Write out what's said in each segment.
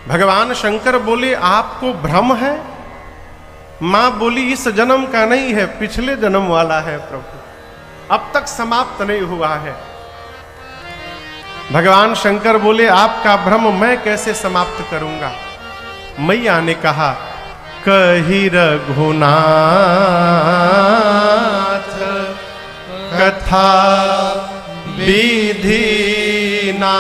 भगवान शंकर बोले आपको भ्रम है? मां बोली इस जन्म का नहीं है, पिछले जन्म वाला है प्रभु, अब तक समाप्त नहीं हुआ है। भगवान शंकर बोले आपका भ्रम मैं कैसे समाप्त करूंगा? मैया ने कहा कही रघुनाथ कथा विधि ना।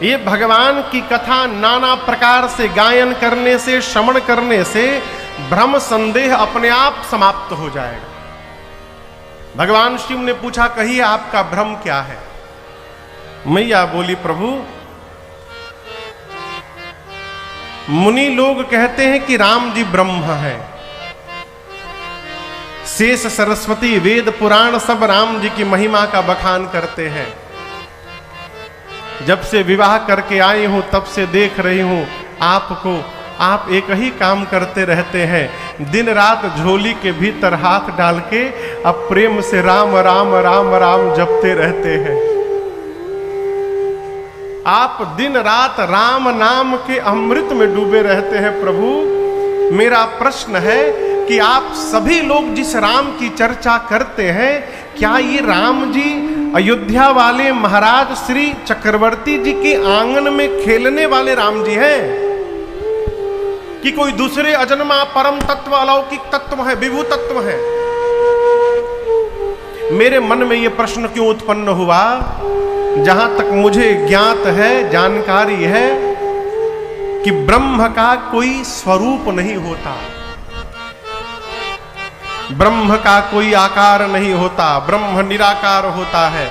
ये भगवान की कथा नाना प्रकार से गायन करने से, श्रवण करने से भ्रम संदेह अपने आप समाप्त हो जाएगा। भगवान शिव ने पूछा कहिए आपका भ्रम क्या है? मैया बोली प्रभु मुनि लोग कहते हैं कि राम जी ब्रह्म हैं। शेष सरस्वती वेद पुराण सब राम जी की महिमा का बखान करते हैं। जब से विवाह करके आई हूं तब से देख रही हूं आपको, आप एक ही काम करते रहते हैं, दिन रात झोली के भीतर हाथ डाल के अब प्रेम से राम राम राम राम जपते रहते हैं। आप दिन रात राम नाम के अमृत में डूबे रहते हैं। प्रभु मेरा प्रश्न है कि आप सभी लोग जिस राम की चर्चा करते हैं, क्या ये राम जी अयोध्या वाले महाराज श्री चक्रवर्ती जी के आंगन में खेलने वाले राम जी हैं कि कोई दूसरे अजन्मा परम तत्व अलौकिक तत्व है, विभू तत्व है? मेरे मन में यह प्रश्न क्यों उत्पन्न हुआ? जहां तक मुझे ज्ञात है, जानकारी है कि ब्रह्म का कोई स्वरूप नहीं होता, ब्रह्म का कोई आकार नहीं होता, ब्रह्म निराकार होता है।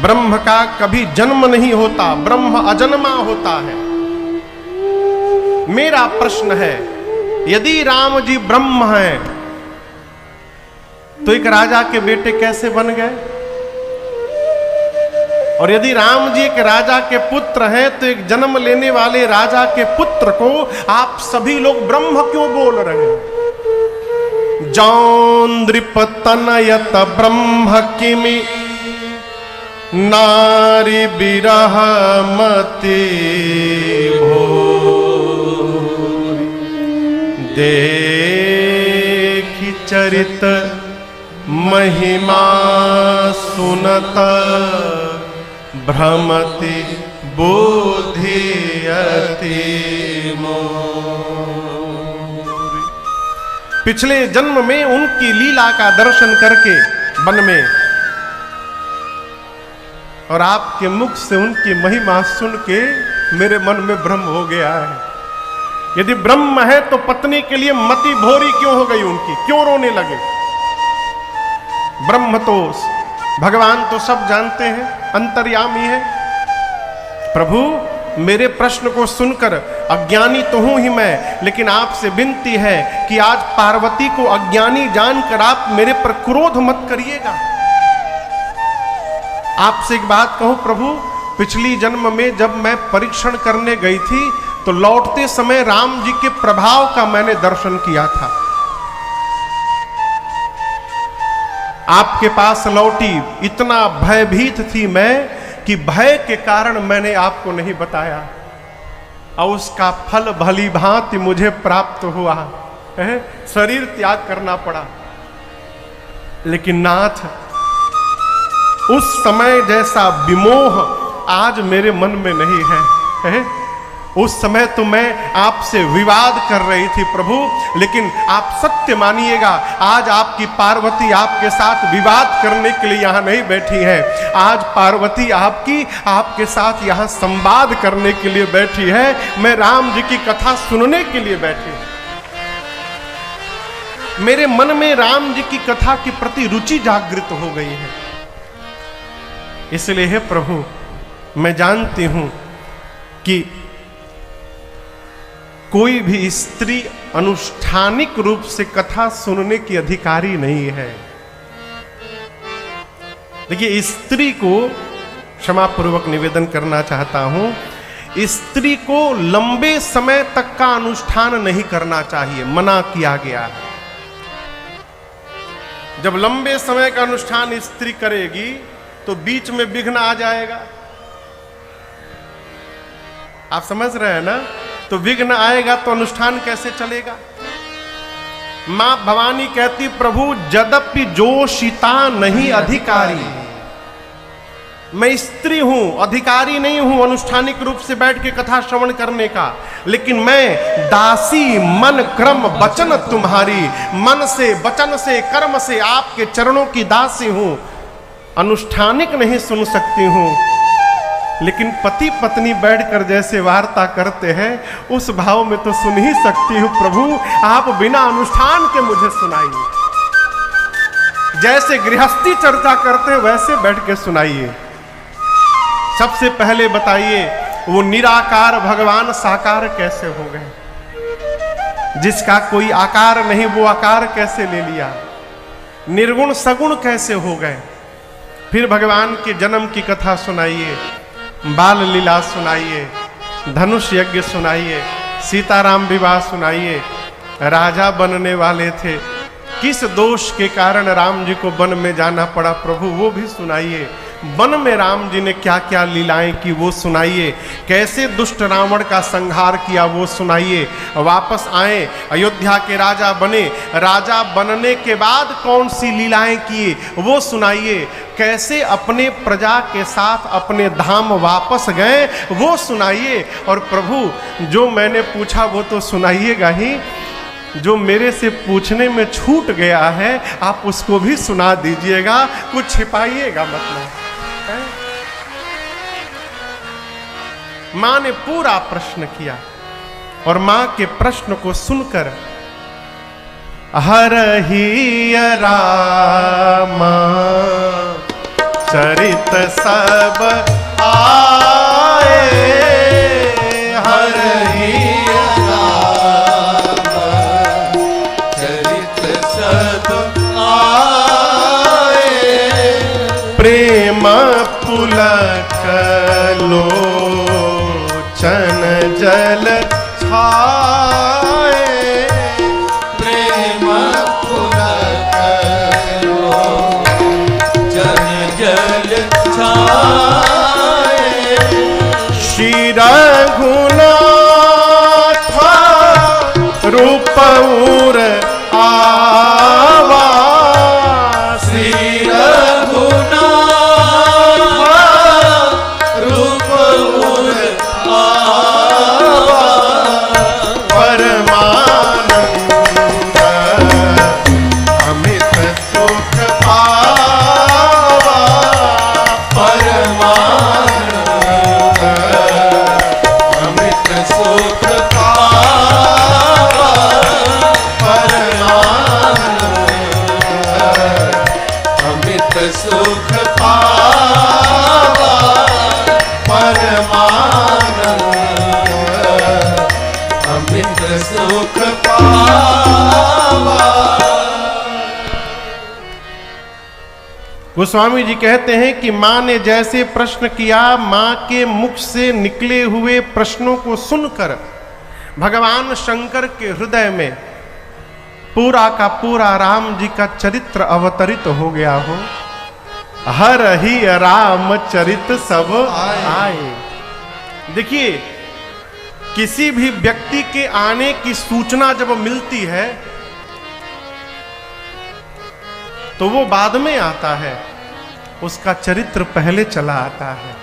ब्रह्म का कभी जन्म नहीं होता, ब्रह्म अजन्मा होता है। मेरा प्रश्न है यदि राम जी ब्रह्म हैं तो एक राजा के बेटे कैसे बन गए? और यदि राम जी एक राजा के पुत्र हैं तो एक जन्म लेने वाले राजा के पुत्र को आप सभी लोग ब्रह्म क्यों बोल रहे हैं? जौन्द्रिपतनयत ब्रह्म किमि नारी बिरह मति भोरि। देखि चरित महिमा सुनत भ्रमति बुद्धि अति मोरि। पिछले जन्म में उनकी लीला का दर्शन करके वन में और आपके मुख से उनकी महिमा सुन के मेरे मन में भ्रम हो गया है। यदि ब्रह्म है तो पत्नी के लिए मति भोरी क्यों हो गई उनकी? क्यों रोने लगे? ब्रह्म तो भगवान तो सब जानते हैं, अंतर्यामी है। प्रभु मेरे प्रश्न को सुनकर अज्ञानी तो हूं ही मैं, लेकिन आपसे विनती है कि आज पार्वती को अज्ञानी जानकर आप मेरे पर क्रोध मत करिएगा। आपसे एक बात कहूं प्रभु, पिछली जन्म में जब मैं परीक्षण करने गई थी तो लौटते समय राम जी के प्रभाव का मैंने दर्शन किया था। आपके पास लौटी, इतना भयभीत थी मैं कि भय के कारण मैंने आपको नहीं बताया और उसका फल भली भांति मुझे प्राप्त हुआ है। शरीर त्याग करना पड़ा, लेकिन नाथ उस समय जैसा विमोह आज मेरे मन में नहीं है। उस समय तो मैं आपसे विवाद कर रही थी प्रभु, लेकिन आप सत्य मानिएगा आज आपकी पार्वती आपके साथ विवाद करने के लिए यहाँ नहीं बैठी है। आज पार्वती आपके साथ यहाँ संवाद करने के लिए बैठी है। मैं राम जी की कथा सुनने के लिए बैठी हूँ। मेरे मन में राम जी की कथा के प्रति रुचि जागृत हो गई है। इसलिए हे प्रभु मैं जानती हूं कि कोई भी स्त्री अनुष्ठानिक रूप से कथा सुनने की अधिकारी नहीं है। देखिए, स्त्री को क्षमा पूर्वक निवेदन करना चाहता हूं, स्त्री को लंबे समय तक का अनुष्ठान नहीं करना चाहिए, मना किया गया है। जब लंबे समय का अनुष्ठान स्त्री करेगी तो बीच में विघ्न आ जाएगा। आप समझ रहे हैं ना? तो विघ्न आएगा तो अनुष्ठान कैसे चलेगा? मां भवानी कहती, प्रभु यद्यपि जोशिता नहीं अधिकारी, मैं स्त्री हूं, अधिकारी नहीं हूं अनुष्ठानिक रूप से बैठ के कथा श्रवण करने का, लेकिन मैं दासी मन क्रम वचन तुम्हारी, मन से वचन से कर्म से आपके चरणों की दासी हूं, अनुष्ठानिक नहीं सुन सकती हूं, लेकिन पति पत्नी बैठकर जैसे वार्ता करते हैं उस भाव में तो सुन ही सकती हूं। प्रभु आप बिना अनुष्ठान के मुझे सुनाइए, जैसे गृहस्थी चर्चा करते हैं वैसे बैठ के सुनाइए। सबसे पहले बताइए, वो निराकार भगवान साकार कैसे हो गए? जिसका कोई आकार नहीं वो आकार कैसे ले लिया? निर्गुण सगुण कैसे हो गए? फिर भगवान के जन्म की कथा सुनाइए, बाल लीला सुनाइए, धनुष यज्ञ सुनाइए, सीताराम विवाह सुनाइए। राजा बनने वाले थे, किस दोष के कारण राम जी को वन में जाना पड़ा प्रभु वो भी सुनाइए। वन में राम जी ने क्या क्या लीलाएं की वो सुनाइए। कैसे दुष्ट रावण का संहार किया वो सुनाइए। वापस आए, अयोध्या के राजा बने, राजा बनने के बाद कौन सी लीलाएं किए वो सुनाइए। कैसे अपने प्रजा के साथ अपने धाम वापस गए वो सुनाइए। और प्रभु जो मैंने पूछा वो तो सुनाइएगा ही, जो मेरे से पूछने में छूट गया है आप उसको भी सुना दीजिएगा, कुछ छिपाइएगा मतलब। मां ने पूरा प्रश्न किया और मां के प्रश्न को सुनकर हरहि रामा चरित सब आए, हरहि प्रेम पुलक लोचन जल छाए, प्रेम पुलक लोचन जल छाए। श्री रघुनाथ रूपऊर आवा, श्री सुख पावा परमानंद, अमित सुख पावा। गोस्वामी जी कहते हैं कि मां ने जैसे प्रश्न किया, मां के मुख से निकले हुए प्रश्नों को सुनकर भगवान शंकर के हृदय में पूरा का पूरा राम जी का चरित्र अवतरित हो गया हो। हर ही राम चरित सब आए। देखिए, किसी भी व्यक्ति के आने की सूचना जब मिलती है तो वो बाद में आता है, उसका चरित्र पहले चला आता है।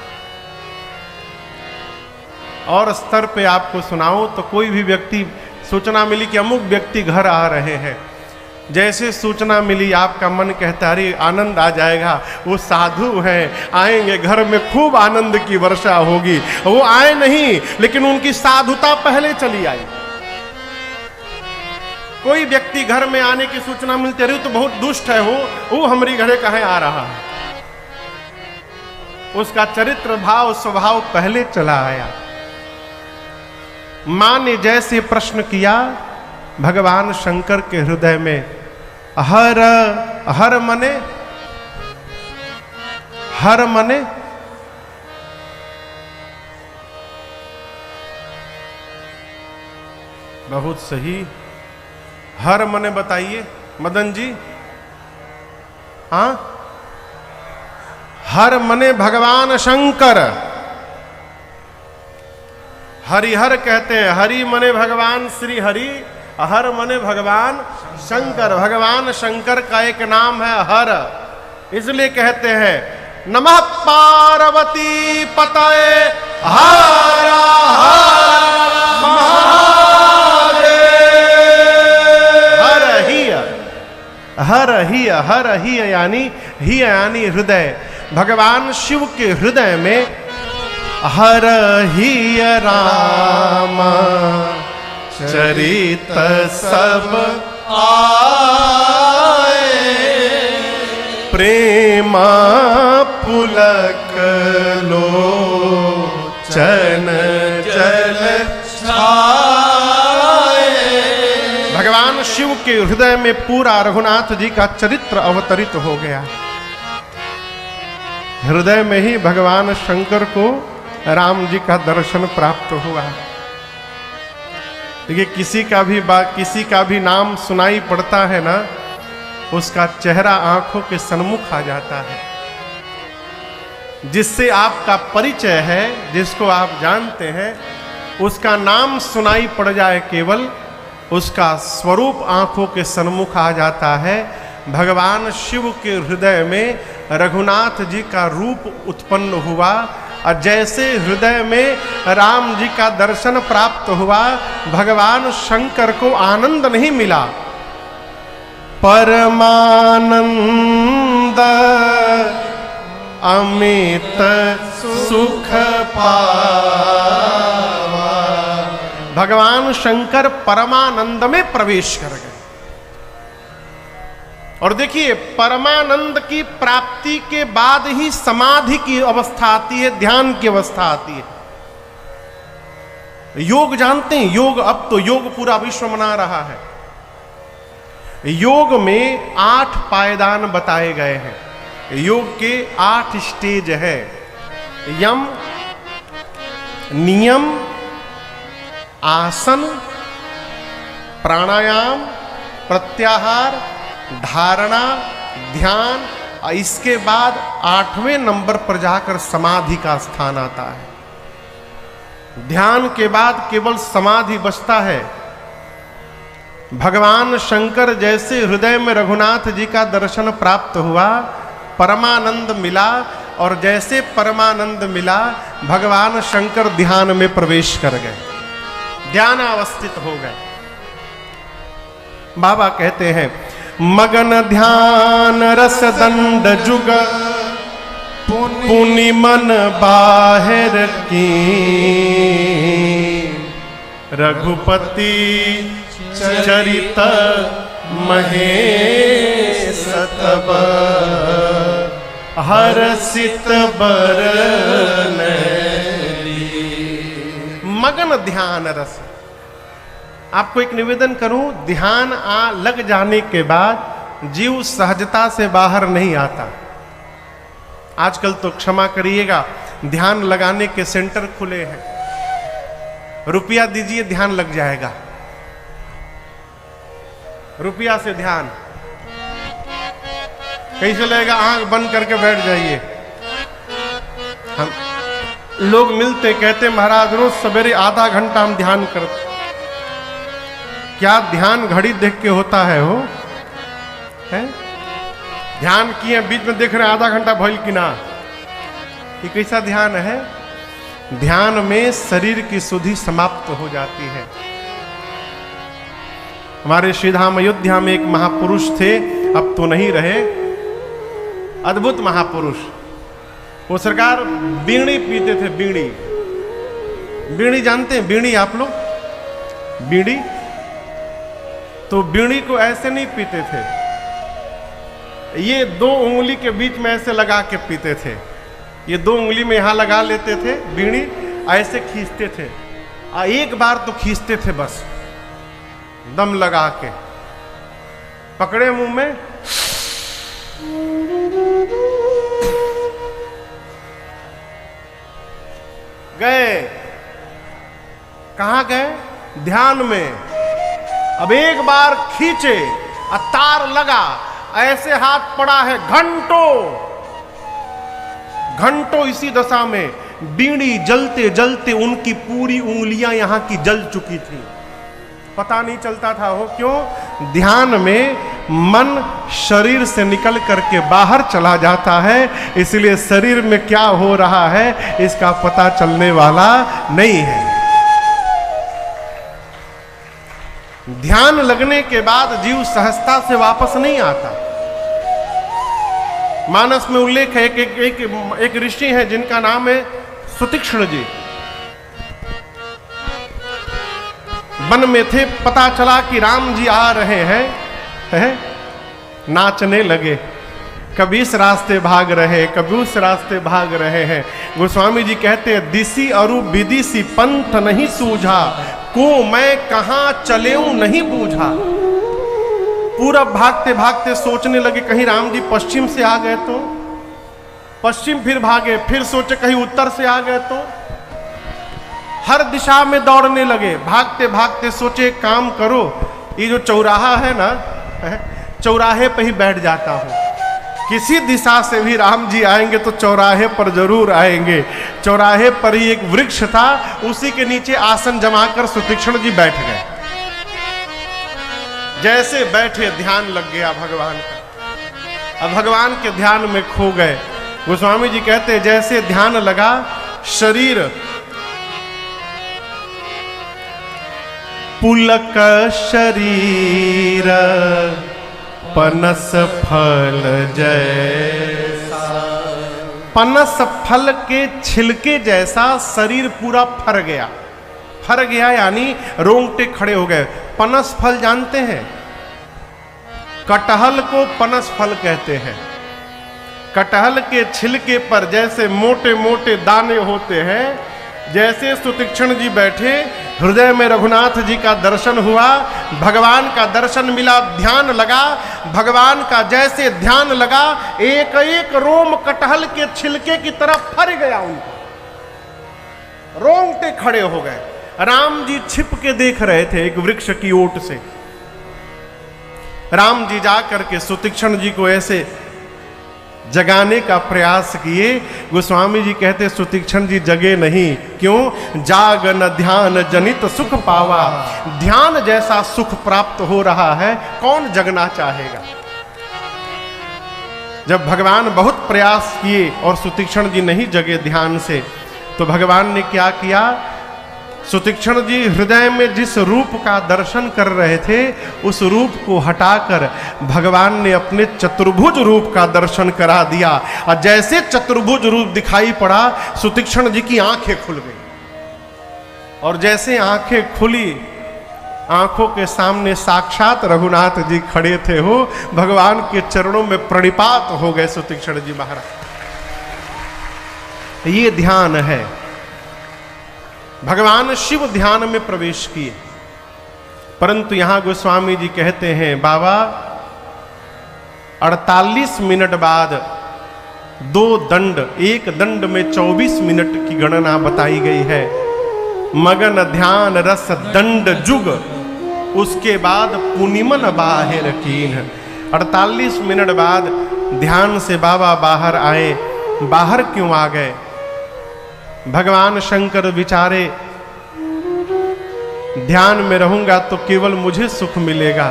और स्तर पे आपको सुनाऊं तो कोई भी व्यक्ति, सूचना मिली कि अमुक व्यक्ति घर आ रहे हैं, जैसे सूचना मिली आपका मन कहता है आनंद आ जाएगा, वो साधु हैं, आएंगे, घर में खूब आनंद की वर्षा होगी। वो आए नहीं, लेकिन उनकी साधुता पहले चली आई। कोई व्यक्ति घर में आने की सूचना मिलती रही तो बहुत दुष्ट है वो हमारी घरे कहाँ आ रहा है, उसका चरित्र भाव स्वभाव पहले चला आया। मां ने जैसे प्रश्न किया, भगवान शंकर के हृदय में हर हर मने बहुत सही, हर मने बताइए मदन जी। हाँ, हर मने भगवान शंकर, हरिहर कहते हैं, हरि मने भगवान श्री हरि, हर मने भगवान शंकर। भगवान शंकर का एक नाम है हर, इसलिए कहते हैं नमः पार्वती पतये हर हर महादेव। हर ही यानी हृदय। भगवान शिव के हृदय में हर ही राम चरित सब आए, प्रेमा पुलक लोचन जल छाए। भगवान शिव के हृदय में पूरा रघुनाथ जी का चरित्र अवतरित हो गया। हृदय में ही भगवान शंकर को राम जी का दर्शन प्राप्त हुआ। देखिए किसी का भी नाम सुनाई पड़ता है ना, उसका चेहरा आंखों के सन्मुख आ जाता है। जिससे आपका परिचय है, जिसको आप जानते हैं, उसका नाम सुनाई पड़ जाए केवल, उसका स्वरूप आंखों के सन्मुख आ जाता है। भगवान शिव के हृदय में रघुनाथ जी का रूप उत्पन्न हुआ, और जैसे हृदय में राम जी का दर्शन प्राप्त हुआ, भगवान शंकर को आनंद नहीं मिला, परमानंद अमित सुख पावा। भगवान शंकर परमानंद में प्रवेश कर गए। और देखिए, परमानंद की प्राप्ति के बाद ही समाधि की अवस्था आती है, ध्यान की अवस्था आती है। योग जानते हैं, योग अब तो योग पूरा विश्व मना रहा है। योग में 8 पायदान बताए गए हैं। योग के 8 स्टेज है। यम, नियम, आसन, प्राणायाम, प्रत्याहार, धारणा, ध्यान, और इसके बाद 8वें नंबर पर जाकर समाधि का स्थान आता है। ध्यान के बाद केवल समाधि बचता है। भगवान शंकर जैसे हृदय में रघुनाथ जी का दर्शन प्राप्त हुआ, परमानंद मिला, और जैसे परमानंद मिला, भगवान शंकर ध्यान में प्रवेश कर गए, ध्यान अवस्थित हो गए। बाबा कहते हैं, मगन ध्यान रस दंड जुग पुनि मन बाहिर की, रघुपति चरित महेश तब हर्षित बरन। मगन ध्यान रस। आपको एक निवेदन करूं, ध्यान लग जाने के बाद जीव सहजता से बाहर नहीं आता। आजकल तो क्षमा करिएगा, ध्यान लगाने के सेंटर खुले हैं, रुपया दीजिए ध्यान लग जाएगा, रुपया से ध्यान कैसे लगेगा, आंख बंद करके बैठ जाइए। हम लोग मिलते कहते महाराज रोज सवेरे आधा घंटा हम ध्यान करते। क्या ध्यान घड़ी देख के होता है? हो है? ध्यान किए बीच में देख रहे हैं आधा घंटा भइल कि ना, ये कैसा ध्यान है? ध्यान में शरीर की शुद्धि समाप्त हो जाती है। हमारे श्रीधाम अयोध्या में एक महापुरुष थे, अब तो नहीं रहे, अद्भुत महापुरुष। वो सरकार बीड़ी पीते थे। बीड़ी, बीड़ी जानते हैं? बीड़ी आप लोग, बीड़ी तो बीड़ी को ऐसे नहीं पीते थे, ये 2 उंगली के बीच में ऐसे लगा के पीते थे। ये 2 उंगली में यहां लगा लेते थे बीड़ी, ऐसे खींचते थे, एक बार तो खींचते थे बस, दम लगा के पकड़े मुंह में, गए। कहां गए? ध्यान में। अब एक बार खींचे, तार लगा, ऐसे हाथ पड़ा है घंटों घंटों इसी दशा में। बीड़ी जलते जलते उनकी पूरी उंगलियां यहां की जल चुकी थी, पता नहीं चलता था। वो क्यों? ध्यान में मन शरीर से निकल करके बाहर चला जाता है, इसलिए शरीर में क्या हो रहा है इसका पता चलने वाला नहीं है। ध्यान लगने के बाद जीव सहजता से वापस नहीं आता। मानस में उल्लेख है, एक ऋषि है जिनका नाम है सुतीक्ष्ण जी। वन में थे, पता चला कि राम जी आ रहे हैं, नाचने लगे। कभी इस रास्ते भाग रहे, कभी उस रास्ते भाग रहे हैं। गोस्वामी जी कहते हैं, दिसी अरु विदिसी पंथ नहीं सूझा, को मैं कहां चलेऊं नहीं बूझा। पूरब भागते भागते सोचने लगे कहीं राम जी पश्चिम से आ गए तो, पश्चिम फिर भागे, फिर सोचे कहीं उत्तर से आ गए तो, हर दिशा में दौड़ने लगे। भागते भागते सोचे काम करो, ये जो चौराहा है ना, चौराहे पे ही बैठ जाता हूं। किसी दिशा से भी राम जी आएंगे तो चौराहे पर जरूर आएंगे। चौराहे पर ही एक वृक्ष था, उसी के नीचे आसन जमाकर सुतीक्ष्ण जी बैठ गए। जैसे बैठे ध्यान लग गया भगवान का, अब भगवान के ध्यान में खो गए। गोस्वामी जी कहते हैं, जैसे ध्यान लगा शरीर पुलक शरीर पनस फल जैसा, पनस फल के छिलके जैसा शरीर पूरा फर गया। फर गया यानी रोंगटे खड़े हो गए। पनस फल जानते हैं? कटहल को पनस फल कहते हैं। कटहल के छिलके पर जैसे मोटे मोटे दाने होते हैं, जैसे सुतीक्ष्ण जी बैठे, हृदय में रघुनाथ जी का दर्शन हुआ, भगवान का दर्शन मिला, ध्यान लगा। भगवान का जैसे ध्यान लगा, एक एक रोम कटहल के छिलके की तरफ फर गया उनका, रोंगटे खड़े हो गए। राम जी छिप के देख रहे थे एक वृक्ष की ओट से। राम जी जाकर के सुतीक्ष्ण जी को ऐसे जगाने का प्रयास किए। गोस्वामी जी कहते सुतीक्ष्ण जी जगे नहीं। क्यों? जाग न ध्यान जनित सुख पावा। ध्यान जैसा सुख प्राप्त हो रहा है, कौन जगना चाहेगा? जब भगवान बहुत प्रयास किए और सुतीक्ष्ण जी नहीं जगे ध्यान से, तो भगवान ने क्या किया? सुतीक्ष्ण जी हृदय में जिस रूप का दर्शन कर रहे थे, उस रूप को हटाकर भगवान ने अपने चतुर्भुज रूप का दर्शन करा दिया। और जैसे चतुर्भुज रूप दिखाई पड़ा, सुतीक्ष्ण जी की आंखें खुल गई। और जैसे आंखें खुली, आंखों के सामने साक्षात रघुनाथ जी खड़े थे। हो भगवान के चरणों में प्रणिपात हो गए सुतीक्ष्ण जी महाराज। ये ध्यान है। भगवान शिव ध्यान में प्रवेश किए, परंतु यहां गोस्वामी जी कहते हैं, बाबा 48 मिनट बाद 2 दंड, एक दंड में 24 मिनट की गणना बताई गई है। मगन ध्यान रस दंड जुग, उसके बाद पुनिमन बाहिर कीन। 48 मिनट बाद ध्यान से बाबा बाहर आए। बाहर क्यों आ गए? भगवान शंकर विचारे, ध्यान में रहूंगा तो केवल मुझे सुख मिलेगा।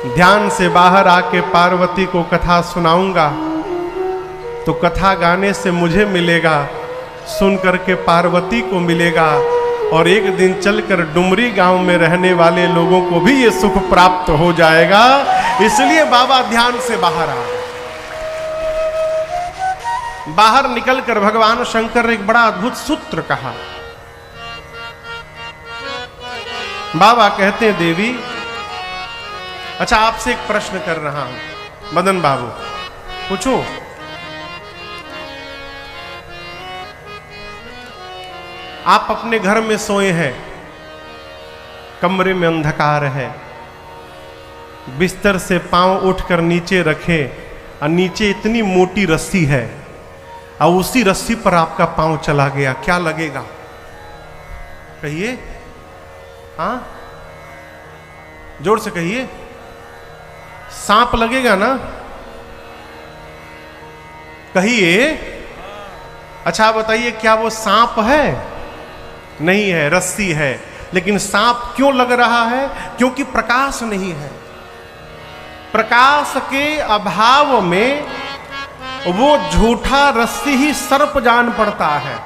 ध्यान से बाहर आके पार्वती को कथा सुनाऊंगा तो कथा गाने से मुझे मिलेगा, सुन करके पार्वती को मिलेगा, और एक दिन चलकर डुमरी गांव में रहने वाले लोगों को भी ये सुख प्राप्त हो जाएगा। इसलिए बाबा ध्यान से बाहर आ गए। बाहर निकलकर भगवान शंकर ने एक बड़ा अद्भुत सूत्र कहा। बाबा कहते हैं, देवी, अच्छा आपसे एक प्रश्न कर रहा हूं, मदन बाबू पूछो। आप अपने घर में सोए हैं, कमरे में अंधकार है, बिस्तर से पांव उठकर नीचे रखे और नीचे इतनी मोटी रस्सी है और उसी रस्सी पर आपका पांव चला गया, क्या लगेगा? कहिए, हाँ जोर से कहिए। सांप लगेगा ना? कहिए, अच्छा बताइए, क्या वो सांप है? नहीं है, रस्सी है। लेकिन सांप क्यों लग रहा है? क्योंकि प्रकाश नहीं है। प्रकाश के अभाव में वो झूठा रस्सी ही सर्प जान पड़ता है।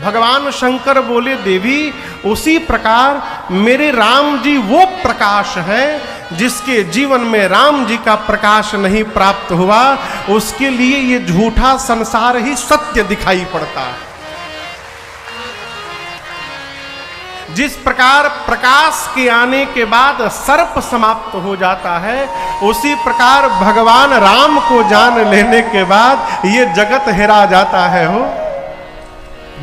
भगवान शंकर बोले, देवी उसी प्रकार मेरे राम जी वो प्रकाश है जिसके जीवन में राम जी का प्रकाश नहीं प्राप्त हुआ, उसके लिए ये झूठा संसार ही सत्य दिखाई पड़ता है। जिस प्रकार प्रकाश के आने के बाद सर्प समाप्त हो जाता है, उसी प्रकार भगवान राम को जान लेने के बाद ये जगत हेरा जाता है। हो,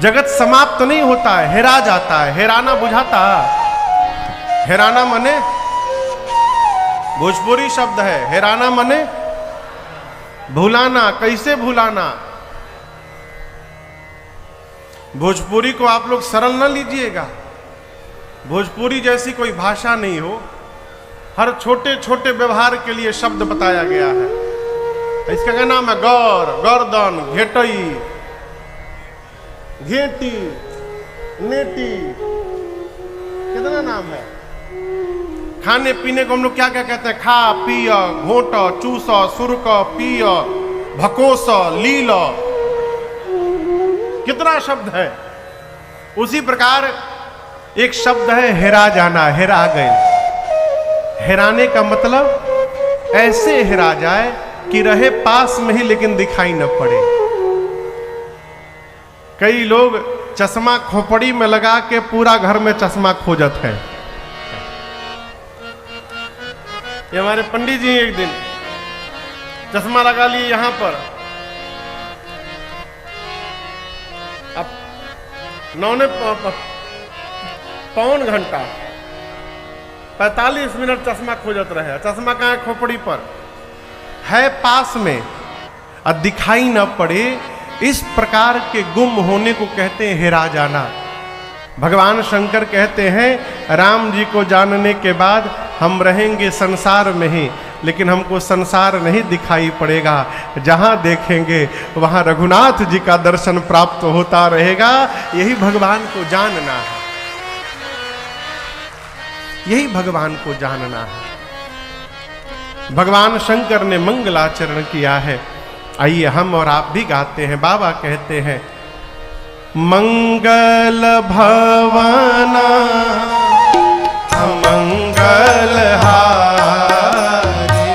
जगत समाप्त नहीं होता है, हेरा जाता है। हेराना बुझाता? हेराना मने भोजपुरी शब्द है। हेराना मने भुलाना। कैसे भुलाना? भोजपुरी को आप लोग सरल न लीजिएगा। भोजपुरी जैसी कोई भाषा नहीं हो। हर छोटे छोटे व्यवहार के लिए शब्द बताया गया है। इसका क्या नाम है? गौर, गर्दन, घेटई, घेटी, नेटी, कितना नाम है। खाने पीने को हम लोग क्या क्या कहते हैं? खा, पिय, घोट, चूस, सुरक, पिय, भकोस, लील, कितना शब्द है। उसी प्रकार एक शब्द है हेरा जाना। हेरा गए। हेराने का मतलब ऐसे हेरा जाए कि रहे पास में ही लेकिन दिखाई न पड़े। कई लोग चश्मा खोपड़ी में लगा के पूरा घर में चश्मा खोजत है। ये हमारे पंडित जी एक दिन चश्मा लगा लिए यहां पर। अब 9 घंटा 45 मिनट चश्मा खोजत रहे। चश्मा कहाँ है? खोपड़ी पर है, पास में, और दिखाई न पड़े। इस प्रकार के गुम होने को कहते हैं हेरा जाना। भगवान शंकर कहते हैं राम जी को जानने के बाद हम रहेंगे संसार में ही, लेकिन हमको संसार नहीं दिखाई पड़ेगा। जहां देखेंगे वहां रघुनाथ जी का दर्शन प्राप्त होता रहेगा। यही भगवान को जानना है। यही भगवान को जानना है। भगवान शंकर ने मंगलाचरण किया है। आइए हम और आप भी गाते हैं। बाबा कहते हैं, मंगल भवना मंगल हारी,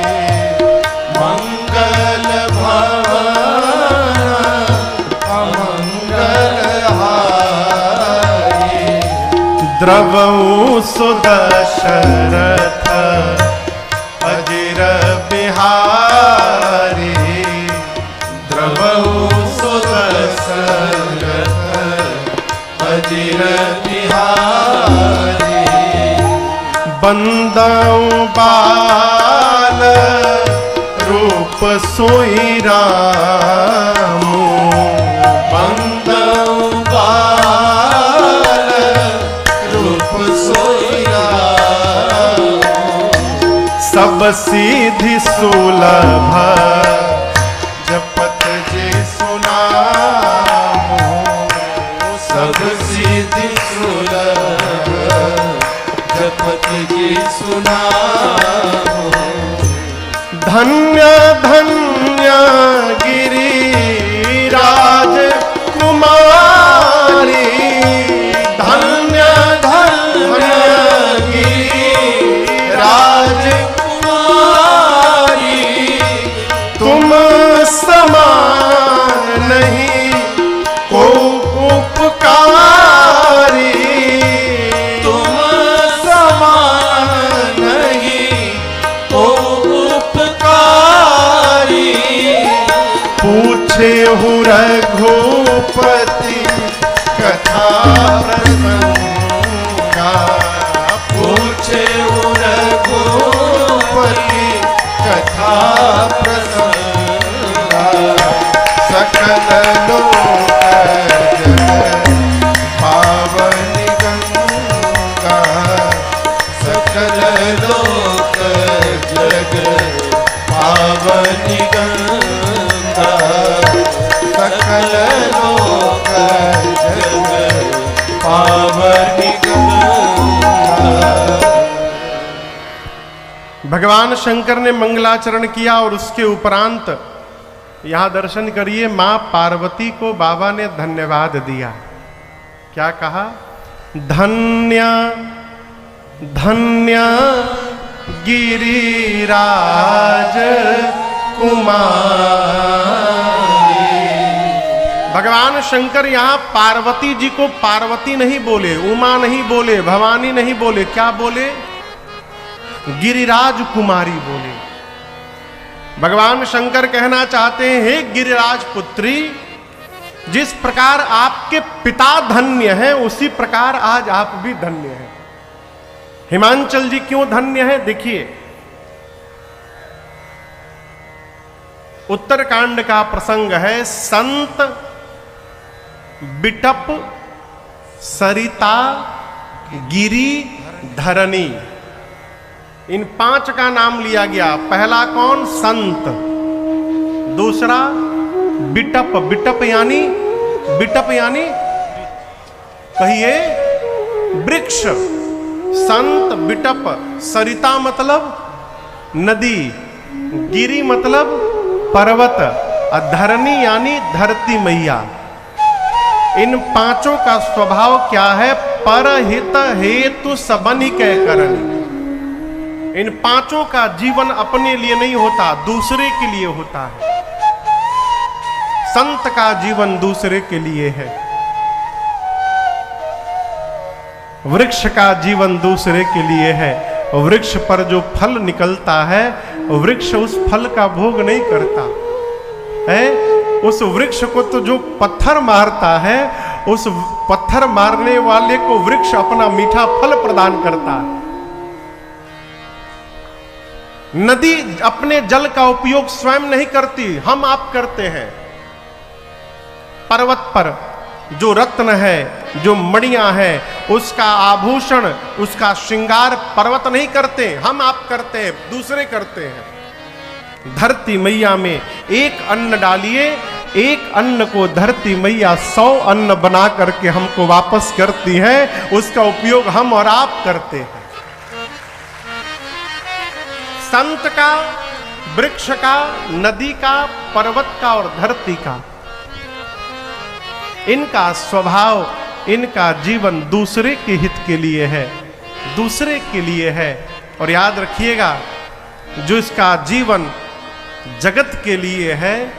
मंगल भवना मंगल हारी, द्रवऊ सुदशरथ अजिर बिहारी, द्रवऊ सुदशरथ अजिर बिहारी, बंदऊ बाल रूप सोई रामू, बंदऊ बाल रूप सोई रामू, सब सीधि सुलभ जपत जी सुनामू, सब सिद्धि सुलभ जपत जी सुनामो, धन्य धन्य गिरिराज कुमारी, धन्य धन्य गिरिराज कुमारी, तुम समान नहीं को उपकारी, तुम समान नहीं को उपकारी, पूछे हूँ रघुपति कथा प्रसंगा, पूछे रघुपति कथा प्रसंगा, सकल लोक पावन गंगा, सकल लोक जग पावनी गंगा, सकल लोक पावनी गंगा। भगवान शंकर ने मंगलाचरण किया और उसके उपरांत यहां दर्शन करिए, मां पार्वती को बाबा ने धन्यवाद दिया। क्या कहा? धन्य धन्य गिरिराज कुमारी। भगवान शंकर यहां पार्वती जी को पार्वती नहीं बोले, उमा नहीं बोले, भवानी नहीं बोले, क्या बोले? गिरिराज कुमारी बोले। भगवान शंकर कहना चाहते हैं, हे गिरिराज पुत्री, जिस प्रकार आपके पिता धन्य हैं उसी प्रकार आज आप भी धन्य हैं। हिमांचल जी क्यों धन्य है? देखिए, उत्तरकांड का प्रसंग है, संत, बिटप, सरिता, गिरी, धरणी, इन 5 का नाम लिया गया। पहला कौन? संत। दूसरा बिटप, बिटप यानी कहिए वृक्ष। संत, बिटप, सरिता मतलब नदी, गिरी मतलब पर्वत, और धरणी यानी धरती मैया। इन 5 का स्वभाव क्या है? परहित हेतु सबनि के करन। इन 5 का जीवन अपने लिए नहीं होता, दूसरे के लिए होता है। संत का जीवन दूसरे के लिए है, वृक्ष का जीवन दूसरे के लिए है। वृक्ष पर जो फल निकलता है, वृक्ष उस फल का भोग नहीं करता है। उस वृक्ष को तो जो पत्थर मारता है, उस पत्थर मारने वाले को वृक्ष अपना मीठा फल प्रदान करता है। नदी अपने जल का उपयोग स्वयं नहीं करती, हम आप करते हैं। पर्वत पर जो रत्न है, जो मणियां हैं, उसका आभूषण, उसका श्रृंगार पर्वत नहीं करते, हम आप करते हैं, दूसरे करते हैं। धरती मैया में एक अन्न डालिए, एक अन्न को धरती मैया 100 अन्न बना करके हमको वापस करती है, उसका उपयोग हम और आप करते हैं। संत का, वृक्ष का, नदी का, पर्वत का और धरती का, इनका स्वभाव, इनका जीवन दूसरे के हित के लिए है, दूसरे के लिए है। और याद रखिएगा, जो इसका जीवन जगत के लिए है,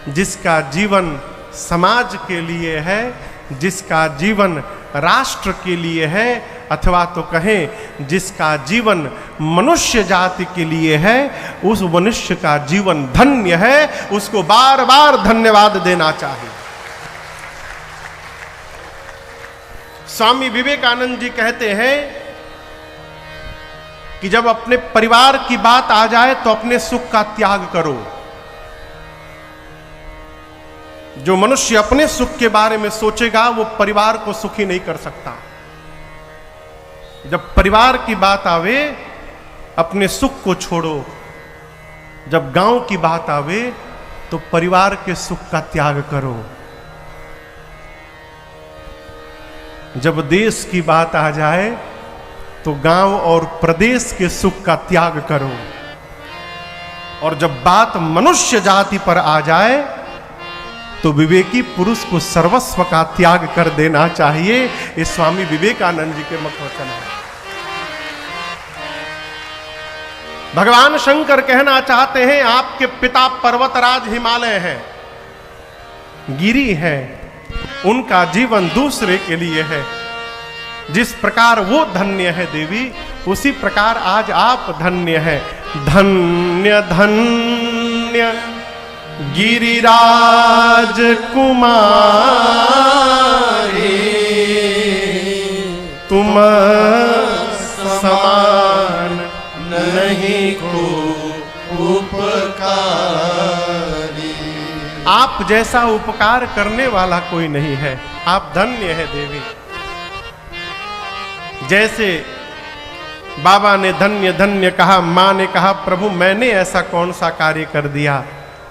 जिसका जीवन समाज के लिए है, जिसका जीवन राष्ट्र के लिए है, अथवा तो कहें जिसका जीवन मनुष्य जाति के लिए है, उस मनुष्य का जीवन धन्य है, उसको बार बार धन्यवाद देना चाहिए। स्वामी विवेकानंद जी कहते हैं कि जब अपने परिवार की बात आ जाए तो अपने सुख का त्याग करो। जो मनुष्य अपने सुख के बारे में सोचेगा वो परिवार को सुखी नहीं कर सकता। जब परिवार की बात आवे अपने सुख को छोड़ो, जब गांव की बात आवे तो परिवार के सुख का त्याग करो, जब देश की बात आ जाए तो गांव और प्रदेश के सुख का त्याग करो, और जब बात मनुष्य जाति पर आ जाए तो विवेकी पुरुष को सर्वस्व का त्याग कर देना चाहिए। ये स्वामी विवेकानंद जी के मुखवचन है। भगवान शंकर कहना चाहते हैं, आपके पिता पर्वतराज हिमालय हैं, गिरी हैं, उनका जीवन दूसरे के लिए है। जिस प्रकार वो धन्य है देवी, उसी प्रकार आज आप धन्य हैं। धन्य धन्य गिरिराज कुमारी, तुम समान नहीं को उपकारी। आप जैसा उपकार करने वाला कोई नहीं है। आप धन्य है देवी। जैसे बाबा ने धन्य धन्य कहा, मां ने कहा प्रभु मैंने ऐसा कौन सा कार्य कर दिया।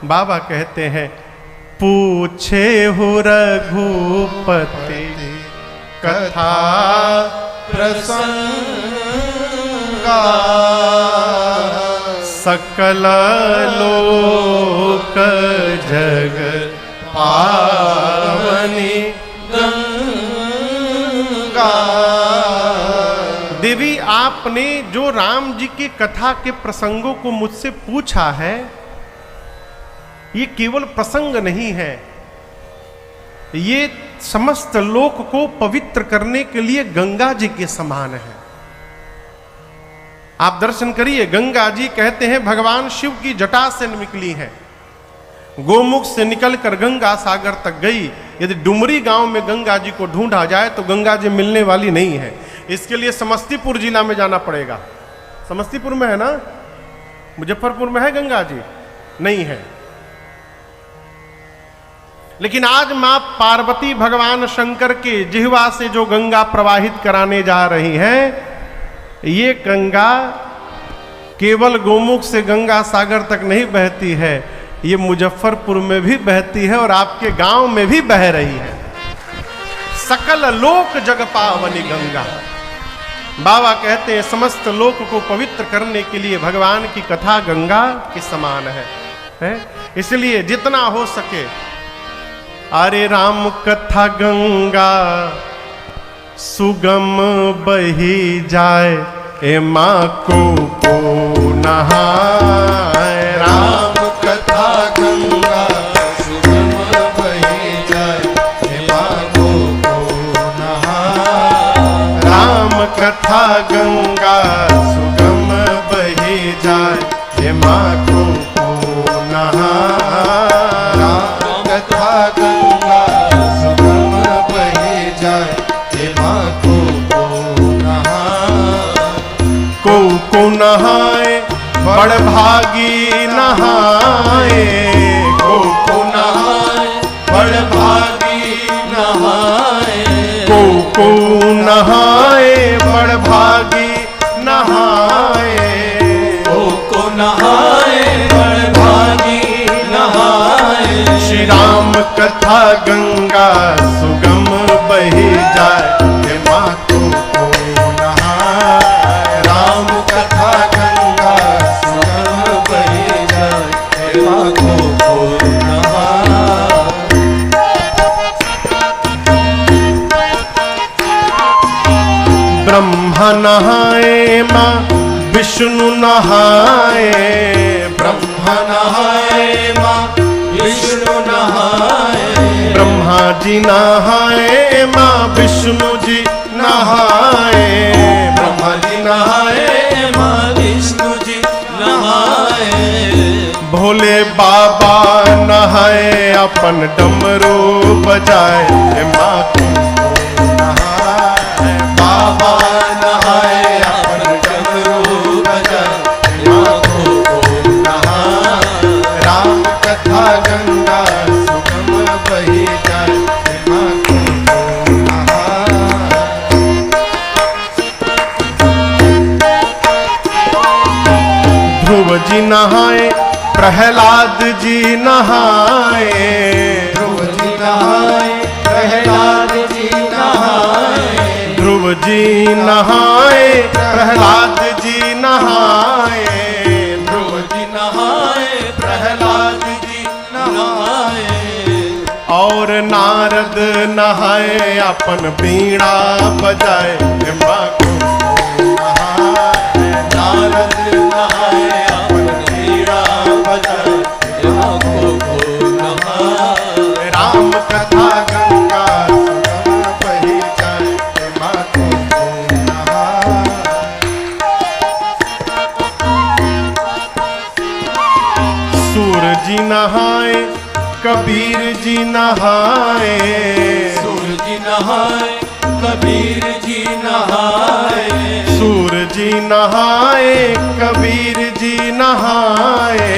बाबा कहते हैं, पूछे हो रघुपति कथा प्रसंगा सकल लोक जग पावनी गंगा। देवी, आपने जो राम जी की कथा के प्रसंगों को मुझसे पूछा है, ये केवल प्रसंग नहीं है, ये समस्त लोक को पवित्र करने के लिए गंगा जी के समान है। आप दर्शन करिए, गंगा जी कहते हैं भगवान शिव की जटा से निकली हैं, गोमुख से निकलकर गंगा सागर तक गई। यदि डुमरी गांव में गंगा जी को ढूंढा जाए तो गंगा जी मिलने वाली नहीं है। इसके लिए समस्तीपुर जिला में जाना पड़ेगा। समस्तीपुर में है ना? मुजफ्फरपुर में है गंगा जी? नहीं है। लेकिन आज मां पार्वती भगवान शंकर के जिह्वा से जो गंगा प्रवाहित कराने जा रही हैं, ये गंगा केवल गोमुख से गंगा सागर तक नहीं बहती है, ये मुजफ्फरपुर में भी बहती है और आपके गांव में भी बह रही है। सकल लोक जग पावनी गंगा। बाबा कहते हैं समस्त लोक को पवित्र करने के लिए भगवान की कथा गंगा के समान है? इसलिए जितना हो सके, अरे राम कथा गंगा सुगम बही जाए, ए माँ को नहाए। राम कथा गंगा सुगम बही जाए, हे माँ को नहाए। राम कथा गंगा सुगम बही जाए, हे माँ को नहाए। राम कथा गंगा सुगम बही जाए, हे माँ को नहाए। बड़ भागी नहाए, को नहाए। बड़ भागी नहाए, को नहाए। बड़ भागी नहाए, को नहाए। बड़ भागी नहाए। श्री राम कथा गंगा सुगम बही जाए, हे माँ को नहाए। राम कथा गंगा सुगम बही जाए, हे माँ को नहाए। ब्रह्मा नहाए माँ विष्णु नहाए। ब्रह्मा नहाए माँ विष्णु नहाए। ब्रह्मा जी नहाए माँ विष्णु जी नहाए। ब्रह्मा जी नहाए माँ विष्णु जी नहाए। भोले बाबा नहाए अपन डमरू बजाए, हे माँ को नहाए। बाबा नहाए अपन डमरू बजाए, हे माँ को नहाए। राम कथा गंगा सुगम बही जाए, हे माँ को नहाए। ध्रुव जी नहाए, प्रहलाद जी नहाए। ध्रुव जी नहाए, प्रहलाद जी नहाए। ध्रुव जी नहाए, प्रहलाद जी नहाए। ध्रुव जी नहाए, प्रहलाद जी नहाए। और नारद नहाए अपन बीणा बजाए, हे माँ को नहाए। नारद नहाए अपन बीड़ा बजाए, हे माँ को नहाए। राम कथा गंगा सुगम बही जाए, हे माँ को नहाए। सूर जी नहाए, कबीर जी नहाए। सूर जी नहाए, कबीर जी नहाए। सूर जी नहाए, कबीर जी नहाए।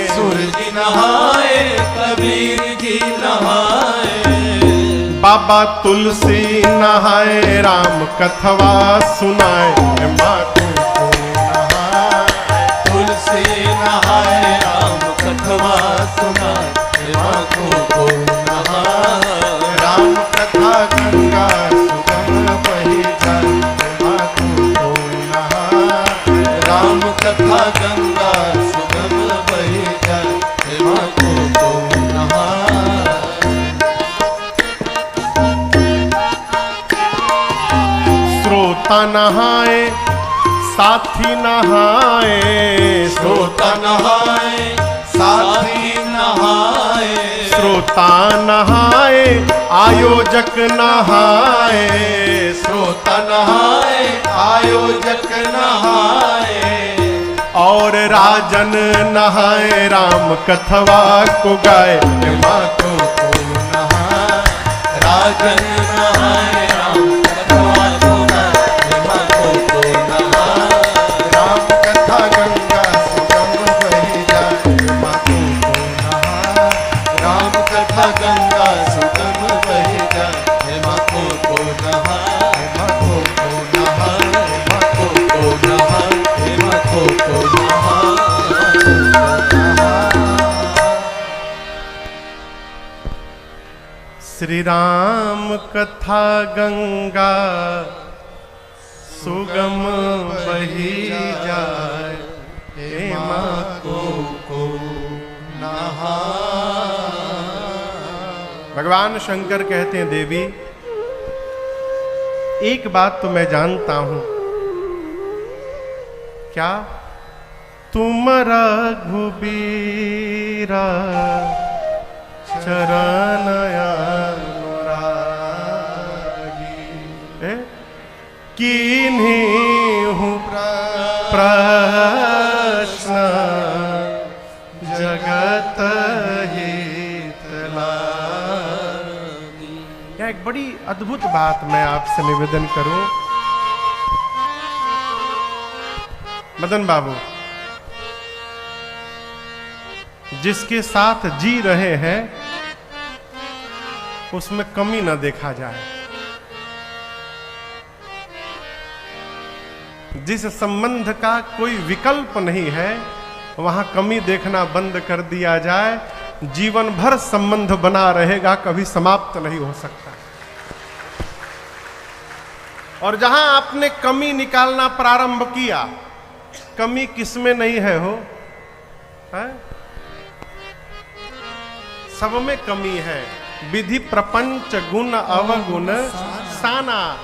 सूर जी नहाए, कबीर जी नहाए। बाबा तुलसी नहाए, राम कथवा सुनाए, हे माँ को नहाए। तुलसी नहाए, राम कथवा सुनाए, हे माँ को नहाए। राम कथा गंगा सुगम कथा गंगा सुगम बही जाए, हेमा को नहाए। श्रोता नहाए साथी नहाए, श्रोता नहाए साथी नहाए, श्रोता नहाए आयोजक नहाए, श्रोता नहाए आयोजक नहाए, और राजन नहाए राम कथवा को गाए, हेमा को नहाए। राजन नहाए राम कथवा को गाए, हेमा को नहाए। राम कथा गंगा सुगम बही जाए, हेमा को नहाए। राम कथा गंगा सुगम बही जाए, हेमा को नहाए। हेमा को नहाए, हेमा को नहाए, हेमा को नहाए। श्री राम कथा गंगा सुगम बही जाए, हेमा को नहाए। भगवान शंकर कहते हैं देवी, एक बात तो मैं जानता हूं, क्या? तुम रघुबीरा चरण अनुरागी, किन्हीं हूँ प्रश्न जगत हित लागी। यह एक बड़ी अद्भुत बात मैं आपसे निवेदन करूं। मदन बाबू, जिसके साथ जी रहे हैं उसमें कमी न देखा जाए। जिस संबंध का कोई विकल्प नहीं है वहां कमी देखना बंद कर दिया जाए। जीवन भर संबंध बना रहेगा, कभी समाप्त नहीं हो सकता। और जहां आपने कमी निकालना प्रारंभ किया, कमी किसमें नहीं है हो, है? सब में कमी है। विधि प्रपंच गुण अवगुण साना।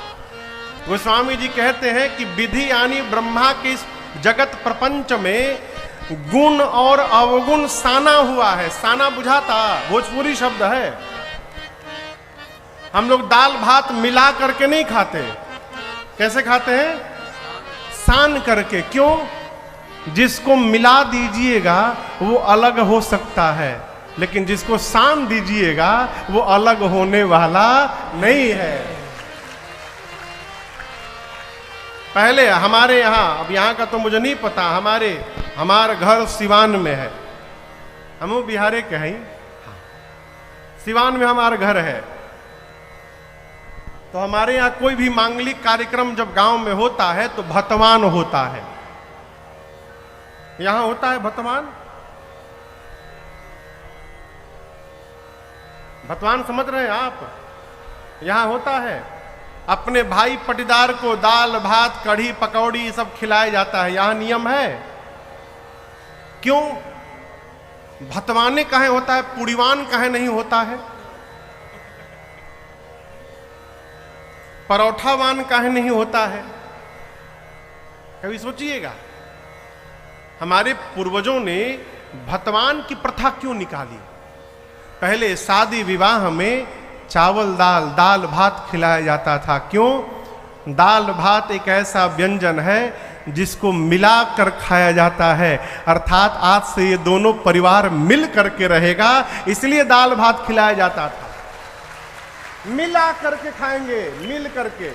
गोस्वामी जी कहते हैं कि विधि यानी ब्रह्मा के इस जगत प्रपंच में गुण और अवगुण साना हुआ है। साना बुझाता भोजपुरी शब्द है। हम लोग दाल भात मिला करके नहीं खाते। कैसे खाते हैं? सान करके। क्यों? जिसको मिला दीजिएगा वो अलग हो सकता है, लेकिन जिसको सान दीजिएगा वो अलग होने वाला नहीं है। पहले हमारे यहाँ, अब यहाँ का तो मुझे नहीं पता, हमारा घर सिवान में है। हम बिहारे के हैं, सिवान में हमारा घर है। तो हमारे यहाँ कोई भी मांगलिक कार्यक्रम जब गांव में होता है तो भतवान होता है। यहां होता है भतवान। भतवान समझ रहे हैं आप? यहां होता है। अपने भाई पटीदार को दाल भात कढ़ी पकौड़ी सब खिलाया जाता है। यहां नियम है। क्यों? भतवाने कहे होता है, पुड़ीवान कहे नहीं होता है? परोठावान कहे नहीं होता है? कभी सोचिएगा, हमारे पूर्वजों ने भतवान की प्रथा क्यों निकाली? पहले शादी विवाह में चावल दाल दाल भात खिलाया जाता था। क्यों? दाल भात एक ऐसा व्यंजन है जिसको मिला कर खाया जाता है। अर्थात आज से ये दोनों परिवार मिल करके रहेगा, इसलिए दाल भात खिलाया जाता था। मिला करके खाएंगे, मिल करके।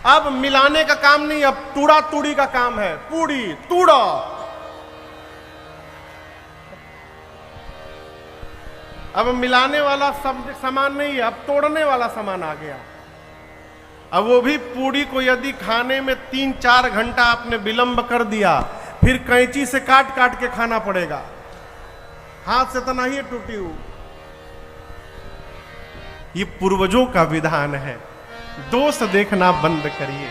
अब मिलाने का काम नहीं, अब तूड़ा तूड़ी का काम है। पूड़ी तूड़ा। अब मिलाने वाला सामान नहीं है, अब तोड़ने वाला सामान आ गया। अब वो भी पूड़ी को यदि खाने में 3-4 घंटा आपने विलंब कर दिया, फिर कैंची से काट काट के खाना पड़ेगा। हाथ से तो नहीं टूटी हुई। ये पूर्वजों का विधान है। दोष देखना बंद करिए।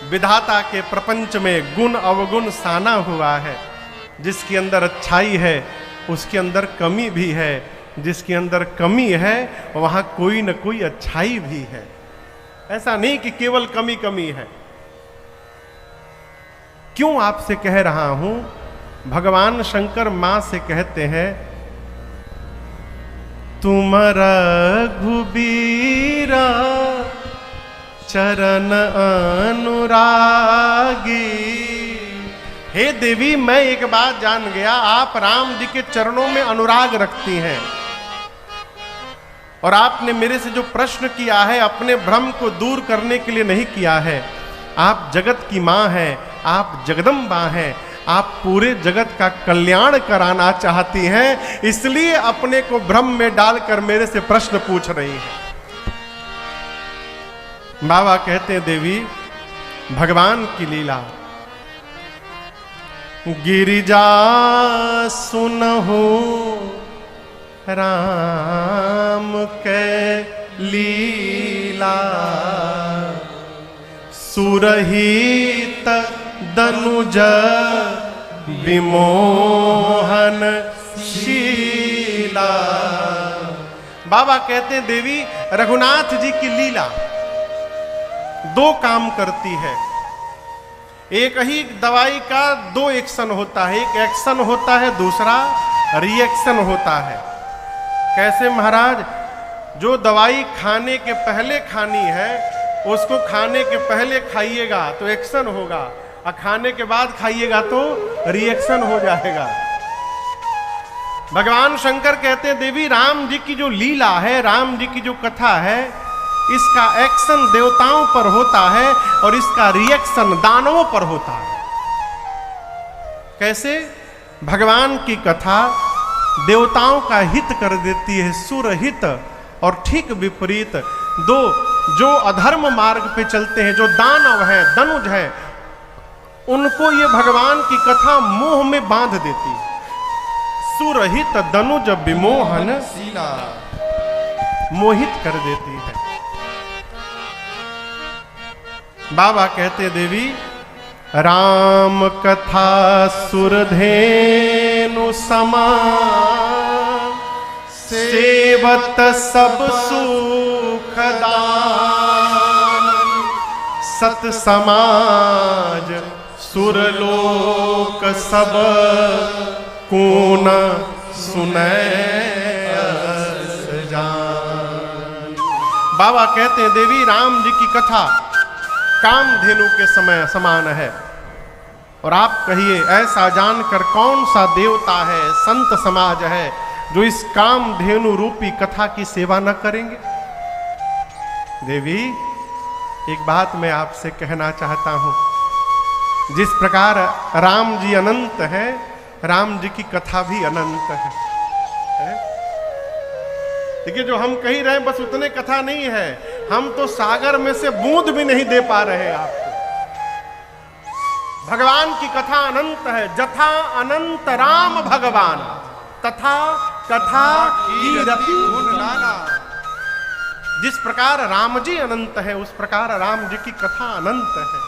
विधाता के प्रपंच में गुण अवगुण साना हुआ है। जिसके अंदर अच्छाई है उसके अंदर कमी भी है, जिसके अंदर कमी है वहां कोई न कोई अच्छाई भी है। ऐसा नहीं कि केवल कमी कमी है। क्यों आपसे कह रहा हूं? भगवान शंकर मां से कहते हैं, तुम रघुबीरा चरण अनुरागी। हे देवी, मैं एक बात जान गया, आप राम जी के चरणों में अनुराग रखती हैं। और आपने मेरे से जो प्रश्न किया है अपने भ्रम को दूर करने के लिए नहीं किया है। आप जगत की मां हैं, आप जगदम्बा हैं, आप पूरे जगत का कल्याण कराना चाहती हैं, इसलिए अपने को भ्रम में डालकर मेरे से प्रश्न पूछ रही हैं। बाबा कहते हैं, देवी भगवान की लीला। गिरिजा सुनहु राम के लीला, सुरहित दनुज विमोहन शीला। बाबा कहते हैं, देवी रघुनाथ जी की लीला दो काम करती है। एक ही दवाई का दो एक्शन होता है, एक एक्शन होता है, दूसरा रिएक्शन होता है। कैसे महाराज? जो दवाई खाने के पहले खानी है उसको खाने के पहले खाइएगा तो एक्शन होगा, और खाने के बाद खाइएगा तो रिएक्शन हो जाएगा। भगवान शंकर कहते हैं, देवी राम जी की जो लीला है, राम जी की जो कथा है, इसका एक्शन देवताओं पर होता है और इसका रिएक्शन दानवों पर होता है। कैसे? भगवान की कथा देवताओं का हित कर देती है, सुरहित, और ठीक विपरीत दो जो अधर्म मार्ग पे चलते हैं, जो दानव हैं, दनुज हैं, उनको ये भगवान की कथा मोह में बांध देती है। सुरहित दनुज विमोहन शीला, मोहित कर देती है। बाबा कहते, देवी राम कथा सुरधेनु समान, सेवत सब सुखदान, सत समाज सुरलोक सब कौन सुनै जान। बाबा कहते हैं, देवी राम जी की कथा कामधेनु के समय समान है। और आप कहिए, ऐसा जानकर कौन सा देवता है, संत समाज है, जो इस कामधेनु रूपी कथा की सेवा न करेंगे? देवी एक बात मैं आपसे कहना चाहता हूं। जिस प्रकार राम जी अनंत हैं, राम जी की कथा भी अनंत है। देखिए, जो हम कह रहे हैं बस उतने कथा नहीं है, हम तो सागर में से बूंद भी नहीं दे पा रहे हैं आपको। भगवान की कथा अनंत है। जथा अनंत राम भगवान, तथा कथा कीरति गुण नाना। जिस प्रकार राम जी अनंत है, उस प्रकार राम जी की कथा अनंत है।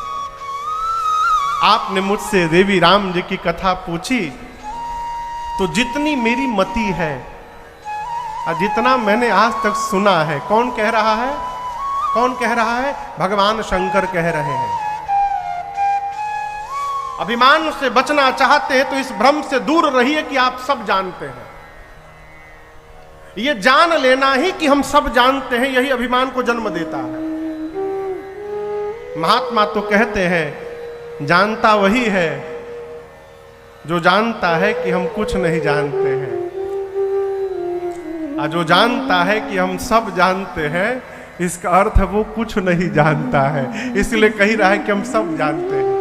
आपने मुझसे देवी राम जी की कथा पूछी, तो जितनी मेरी मति है और जितना मैंने आज तक सुना है, कौन कह रहा है? कौन कह रहा है? भगवान शंकर कह रहे हैं। अभिमान से बचना चाहते हैं तो इस भ्रम से दूर रहिए कि आप सब जानते हैं। ये जान लेना ही कि हम सब जानते हैं, यही अभिमान को जन्म देता है। महात्मा तो कहते हैं, जानता वही है जो जानता है कि हम कुछ नहीं जानते हैं, और जो जानता है कि हम सब जानते हैं, इसका अर्थ वो कुछ नहीं जानता है, इसलिए कह रहा है कि हम सब जानते हैं।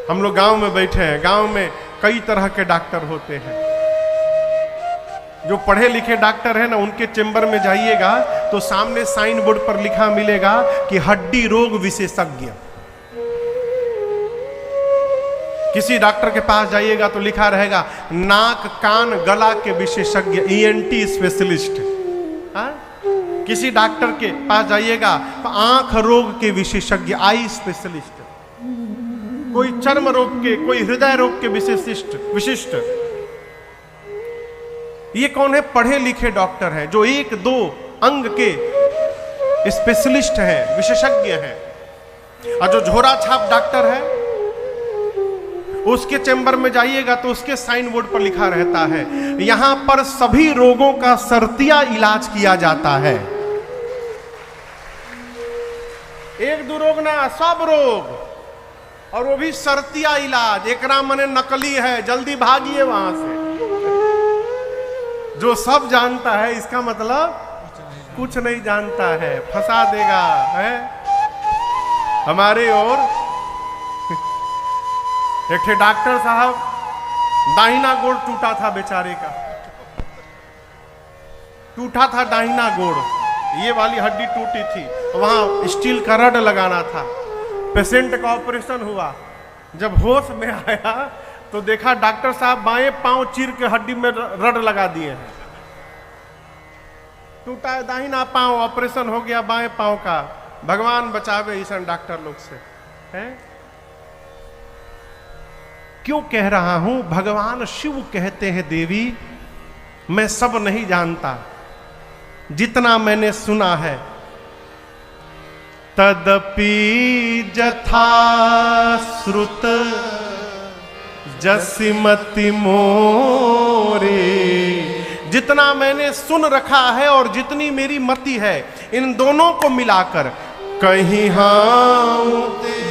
हम लोग गांव में बैठे हैं, गांव में कई तरह के डॉक्टर होते हैं। जो पढ़े लिखे डॉक्टर हैं ना, उनके चेंबर में जाइएगा तो सामने साइन बोर्ड पर लिखा मिलेगा कि हड्डी रोग विशेषज्ञ। किसी डॉक्टर के पास जाइएगा तो लिखा रहेगा नाक कान गला के विशेषज्ञ, ENT स्पेशलिस्ट। किसी डॉक्टर के पास जाइएगा तो आंख रोग के विशेषज्ञ, आई स्पेशलिस्ट, कोई चर्म रोग के, कोई हृदय रोग के विशिष्ट। ये कौन है? पढ़े लिखे डॉक्टर हैं जो एक दो अंग के स्पेशलिस्ट हैं, विशेषज्ञ हैं। और जो झोरा छाप डॉक्टर है, उसके चैम्बर में जाइएगा तो उसके साइन बोर्ड पर लिखा रहता है यहां पर सभी रोगों का सरतिया इलाज किया जाता है। एक दो रोग ना, सब रोग, और वो भी सरतिया इलाज। एकरा मने नकली है, जल्दी भागिए वहां से। जो सब जानता है इसका मतलब कुछ नहीं जानता है, फंसा देगा है। हमारे और एक थे डॉक्टर साहब, दाहिना गोड़ टूटा था बेचारे का, टूटा था दाहिना गोड़, ये वाली हड्डी टूटी थी, वहां स्टील का रड लगाना था। पेशेंट का ऑपरेशन हुआ, जब होश में आया तो देखा डॉक्टर साहब बाएं पांव चीर के हड्डी में रड लगा दिए हैं। टूटा है दाहिना पांव, ऑपरेशन हो गया बाएं पांव का। भगवान बचावे ईसन डॉक्टर लोग से है। क्यों कह रहा हूं? भगवान शिव कहते हैं देवी मैं सब नहीं जानता, जितना मैंने सुना है तदपि जथा श्रुत जसिमति मोरे। जितना मैंने सुन रखा है और जितनी मेरी मति है, इन दोनों को मिलाकर कहीं हां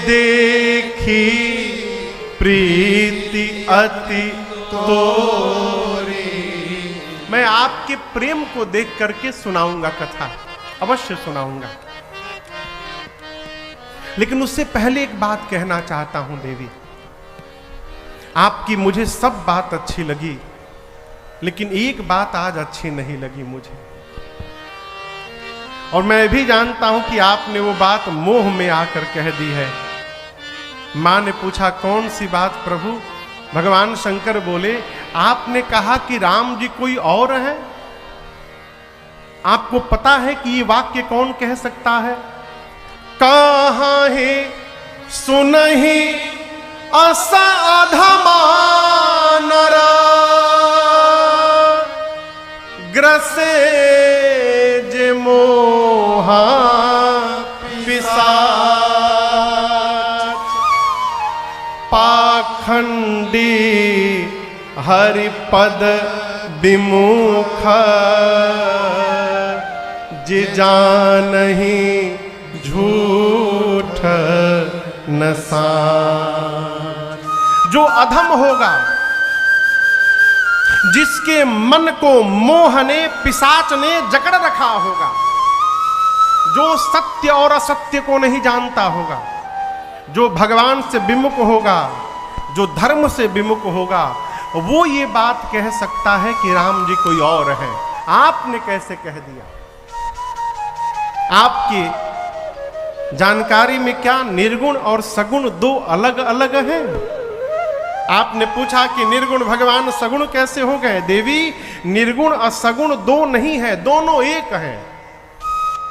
देखी प्रीति अति तोरी। मैं आपके प्रेम को देख करके सुनाऊंगा कथा, अवश्य सुनाऊंगा। लेकिन उससे पहले एक बात कहना चाहता हूं देवी, आपकी मुझे सब बात अच्छी लगी, लेकिन एक बात आज अच्छी नहीं लगी मुझे। और मैं भी जानता हूं कि आपने वो बात मोह में आकर कह दी है। मां ने पूछा कौन सी बात प्रभु? भगवान शंकर बोले आपने कहा कि राम जी कोई और है। आपको पता है कि ये वाक्य कौन कह सकता है? कहाँ है सुनहि असाधमा नरा, ग्रसे जे मोहा पिशाच, पाखंडी हरिपद विमुख, जे जानहि झूठ नसार। जो अधम होगा, जिसके मन को मोह ने, पिशाच ने जकड़ रखा होगा, जो सत्य और असत्य को नहीं जानता होगा, जो भगवान से विमुख होगा, जो धर्म से विमुख होगा, वो ये बात कह सकता है कि राम जी कोई और है। आपने कैसे कह दिया? आपकी जानकारी में क्या निर्गुण और सगुण दो अलग अलग हैं? आपने पूछा कि निर्गुण भगवान सगुण कैसे हो गए? देवी निर्गुण और सगुण दो नहीं है, दोनों एक हैं।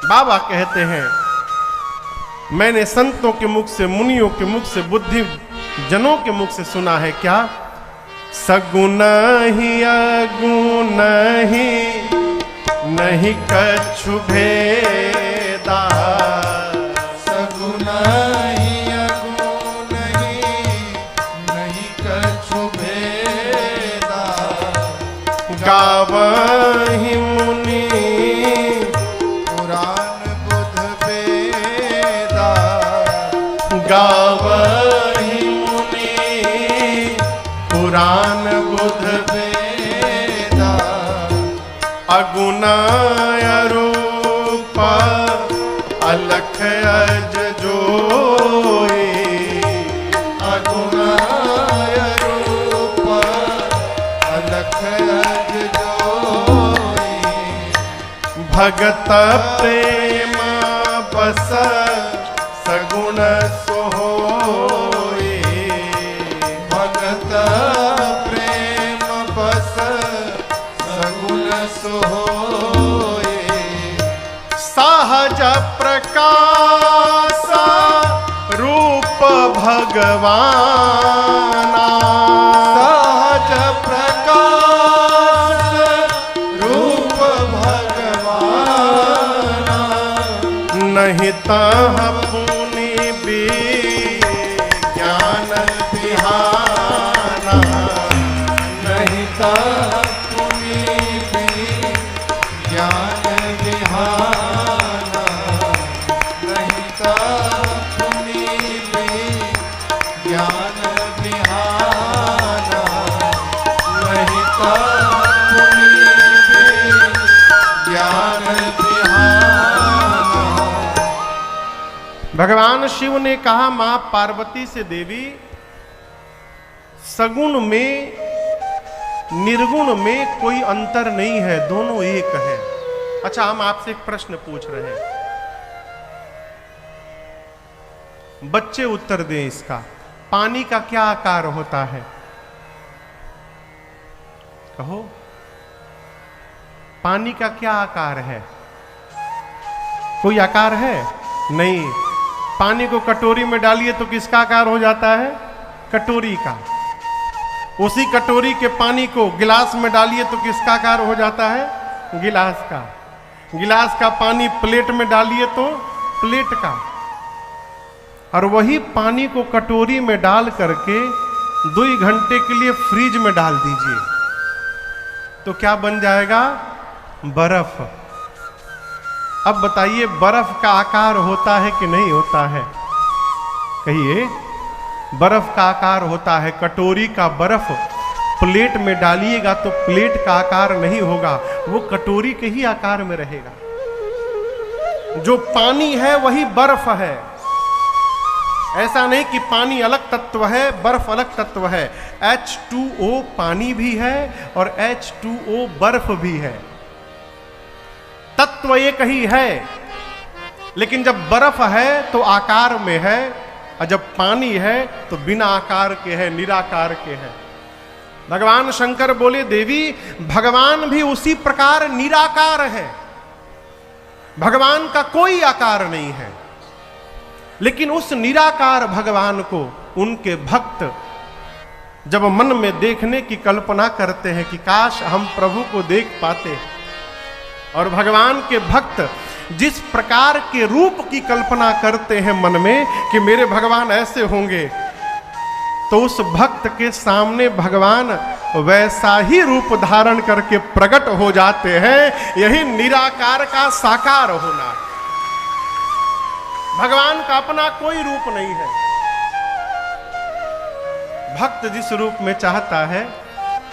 बाबा कहते हैं, मैंने संतों के मुख से, मुनियों के मुख से, बुद्धि जनों के मुख से सुना है क्या? सगुण ही अगुण ही नहीं कछु भेदा, सगुण ही अगुण ही नहीं कछु भेदा, गावहि मुनि पुराण बुध वेदा, गावहि मुनि पुराण बुध वेदा, अगुण अरूप अलख अज जोई, अगुण रूप अलख अज जोई, भगत प्रेम बस सगुण सोई, भगत प्रेम बस सगुण सोई, प्रकाश रूप भगवाना, सहज प्रकाश रूप भगवाना, नहीं तह पुनि ज्ञान बिहाना, नहीं पुनि ज्ञान बिहाना, नहीं पुनि ज्ञान बिहाना, नहीं पुनि ज्ञान बिहाना। भगवान शिव ने कहा मां पार्वती से, देवी सगुण में निर्गुण में कोई अंतर नहीं है, दोनों एक है। अच्छा, हम आपसे एक प्रश्न पूछ रहे हैं, बच्चे उत्तर दें इसका। पानी का क्या आकार होता है? कहो, पानी का क्या आकार है? कोई आकार है? नहीं। पानी को कटोरी में डालिए तो किसका आकार हो जाता है? कटोरी का। उसी कटोरी के पानी को गिलास में डालिए तो किसका आकार हो जाता है? गिलास का। गिलास का पानी प्लेट में डालिए तो प्लेट का। और वही पानी को कटोरी में डाल करके 2 घंटे के लिए फ्रिज में डाल दीजिए तो क्या बन जाएगा? बर्फ। अब बताइए, बर्फ का आकार होता है कि नहीं होता है? कहिए। बर्फ का आकार होता है। कटोरी का बर्फ प्लेट में डालिएगा तो प्लेट का आकार नहीं होगा, वो कटोरी के ही आकार में रहेगा। जो पानी है वही बर्फ है। ऐसा नहीं कि पानी अलग तत्व है, बर्फ अलग तत्व है। H2O पानी भी है और H2O बर्फ भी है। तत्व एक ही है, लेकिन जब बर्फ है तो आकार में है, और जब पानी है तो बिना आकार के है, निराकार के है। भगवान शंकर बोले, देवी भगवान भी उसी प्रकार निराकार है। भगवान का कोई आकार नहीं है, लेकिन उस निराकार भगवान को उनके भक्त जब मन में देखने की कल्पना करते हैं कि काश हम प्रभु को देख पाते, और भगवान के भक्त जिस प्रकार के रूप की कल्पना करते हैं मन में कि मेरे भगवान ऐसे होंगे, तो उस भक्त के सामने भगवान वैसा ही रूप धारण करके प्रकट हो जाते हैं। यही निराकार का साकार होना है। भगवान का अपना कोई रूप नहीं है। भक्त जिस रूप में चाहता है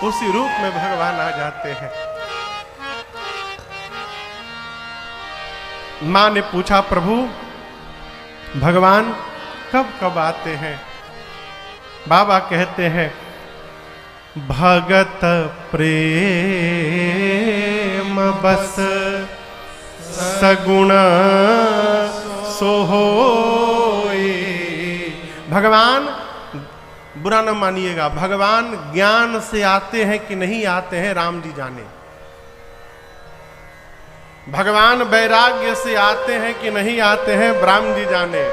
उसी रूप में भगवान आ जाते हैं। मां ने पूछा, प्रभु भगवान कब कब आते हैं? बाबा कहते हैं, भगत प्रेम बस सगुण सोहोई। भगवान, बुरा न मानिएगा, भगवान ज्ञान से आते हैं कि नहीं आते हैं राम जी जाने। भगवान वैराग्य से आते हैं कि नहीं आते हैं ब्रह्म जी जाने।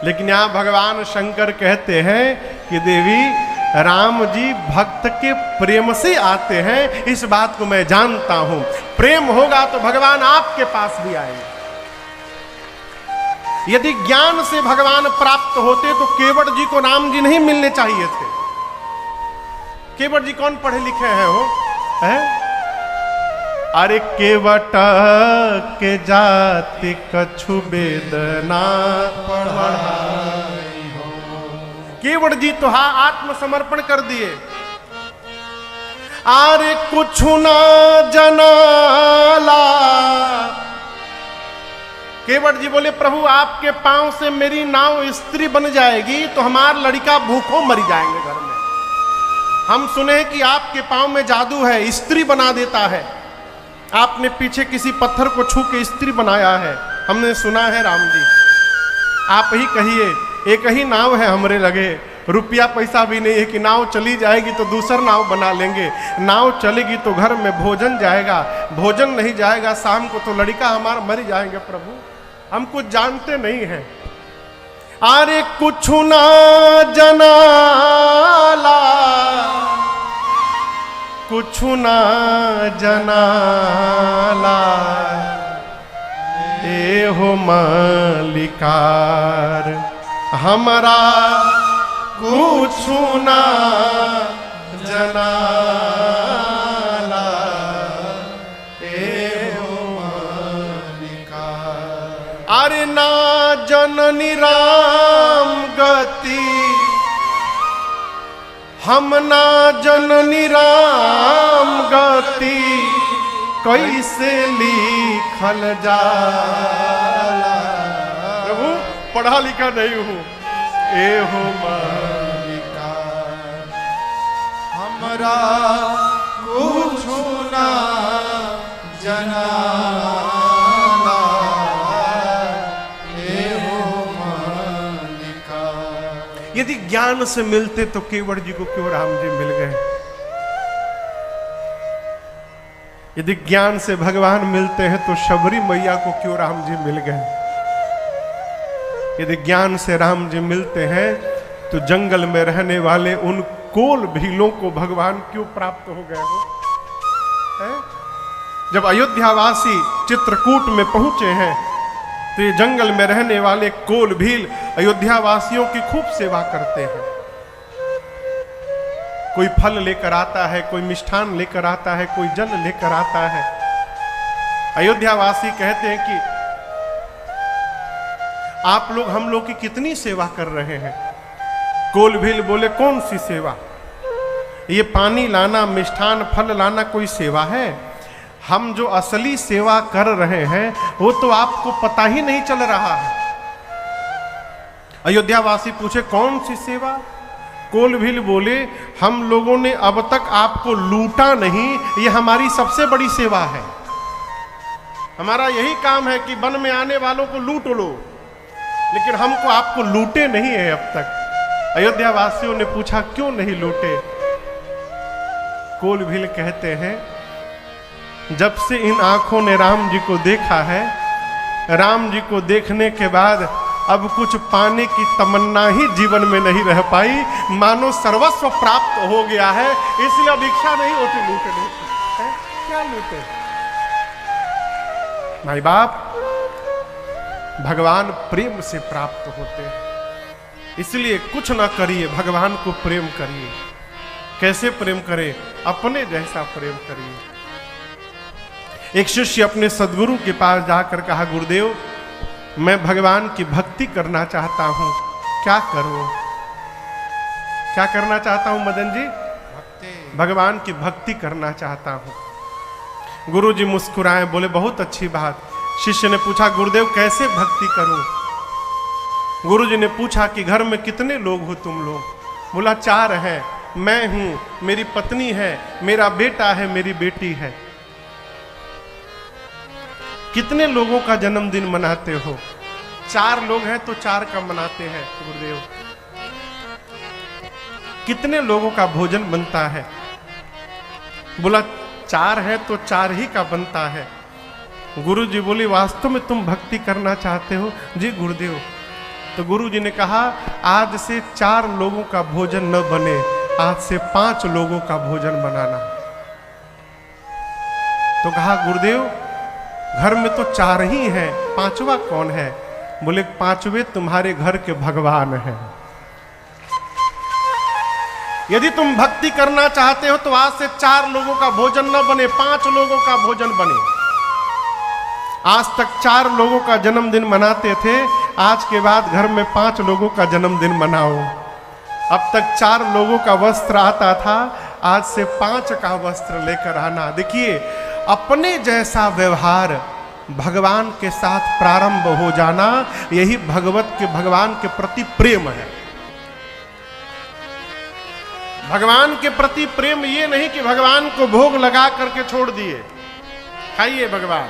लेकिन यहां भगवान शंकर कहते हैं कि देवी राम जी भक्त के प्रेम से आते हैं, इस बात को मैं जानता हूं। प्रेम होगा तो भगवान आपके पास भी आएंगे। यदि ज्ञान से भगवान प्राप्त होते तो केवट जी को राम जी नहीं मिलने चाहिए थे। केवट जी कौन पढ़े लिखे हैं वो है? अरे केवट के जाति कछु वेदना पढ़ाई हो। केवट जी तो हाँ आत्मसमर्पण कर दिए। अरे कुछ ना जनाला। केवट जी बोले, प्रभु आपके पांव से मेरी नाव स्त्री बन जाएगी तो हमारा लड़का भूखों मर जाएंगे घर में। हम सुने कि आपके पांव में जादू है, स्त्री बना देता है। आपने पीछे किसी पत्थर को छू के स्त्री बनाया है, हमने सुना है राम जी। आप ही कहिए, एक ही नाव है हमरे लगे तो रुपया पैसा भी नहीं है कि नाव चली जाएगी तो दूसर नाव बना लेंगे, नाव चलेगी तो घर में भोजन जाएगा, भोजन नहीं जाएगा शाम को तो लड़का हमारा मर जाएंगे। प्रभु हम कुछ जानते नहीं हैं। अरे कुछ ना जनाला कुछ ना जनाला ए हो मालिकार हमारा कुछ ना जनाला ए हो मालिकार। अरे ना जननी राम गति हम ना जननी राम गति कैसे लिखल जाला। प्रभु पढ़ा लिखा नहीं हूं ए हो मालिकार हमरा कुछ ना जनाला ए हो मालिकार। यदि ज्ञान से मिलते तो केवट जी को क्यों राम जी मिल गए? यदि ज्ञान से भगवान मिलते हैं तो शबरी मैया को क्यों राम जी मिल गए? यदि ज्ञान से राम जी मिलते हैं तो जंगल में रहने वाले उन कोल भीलों को भगवान क्यों प्राप्त हो गए हो? जब अयोध्यावासी चित्रकूट में पहुंचे हैं तो ये जंगल में रहने वाले कोल भील अयोध्यावासियों की खूब सेवा करते हैं। कोई फल लेकर आता है, कोई मिष्ठान लेकर आता है, कोई जल लेकर आता है। अयोध्यावासी कहते हैं कि आप लोग हम लोग की कितनी सेवा कर रहे हैं। कोल भील बोले कौन सी सेवा? ये पानी लाना, मिष्ठान फल लाना कोई सेवा है? हम जो असली सेवा कर रहे हैं वो तो आपको पता ही नहीं चल रहा है। अयोध्यावासी पूछे कौन सी सेवा? कोल भील बोले हम लोगों ने अब तक आपको लूटा नहीं, ये हमारी सबसे बड़ी सेवा है। हमारा यही काम है कि वन में आने वालों को लूट लो, लेकिन हमको आपको लूटे नहीं है अब तक। अयोध्यावासियों ने पूछा क्यों नहीं लूटे? कोल भील कहते हैं जब से इन आंखों ने राम जी को देखा है, राम जी को देखने के बाद अब कुछ पाने की तमन्ना ही जीवन में नहीं रह पाई, मानो सर्वस्व प्राप्त हो गया है, इसलिए अब इच्छा नहीं होती लूटने। क्या लूटे? भाई बाप भगवान प्रेम से प्राप्त होते हैं, इसलिए कुछ ना करिए, भगवान को प्रेम करिए। कैसे प्रेम करें? अपने जैसा प्रेम करिए। एक शिष्य अपने सदगुरु के पास जाकर कहा गुरुदेव मैं भगवान की भक्ति करना चाहता हूं, क्या करूं? क्या करना चाहता हूं मदन जी? भगवान की भक्ति करना चाहता हूं। गुरु जी मुस्कुराए, बोले बहुत अच्छी बात। शिष्य ने पूछा गुरुदेव कैसे भक्ति करूं? गुरु जी ने पूछा कि घर में कितने लोग हो तुम लोग? बोला 4 हैं, मैं हूं, मेरी पत्नी है, मेरा बेटा है, मेरी बेटी है। कितने लोगों का जन्मदिन मनाते हो? 4 लोग हैं तो 4 का मनाते हैं गुरुदेव। कितने लोगों का भोजन बनता है? बोला 4 है तो 4 ही का बनता है। गुरु जी बोले वास्तव में तुम भक्ति करना चाहते हो? जी गुरुदेव। तो गुरु जी ने कहा आज से 4 लोगों का भोजन न बने, आज से 5 लोगों का भोजन बनाना। तो कहा गुरुदेव घर में तो 4 ही हैं, 5वां कौन है? बोले 5वें तुम्हारे घर के भगवान हैं। यदि तुम भक्ति करना चाहते हो तो आज से 4 लोगों का भोजन न बने, 5 लोगों का भोजन बने। आज तक 4 लोगों का जन्मदिन मनाते थे, आज के बाद घर में 5 लोगों का जन्मदिन मनाओ। अब तक 4 लोगों का वस्त्र आता था, आज से 5 का वस्त्र लेकर आना। देखिए अपने जैसा व्यवहार भगवान के साथ प्रारंभ हो जाना, यही भगवान के प्रति प्रेम है। भगवान के प्रति प्रेम ये नहीं कि भगवान को भोग लगा करके छोड़ दिए, खाइए भगवान।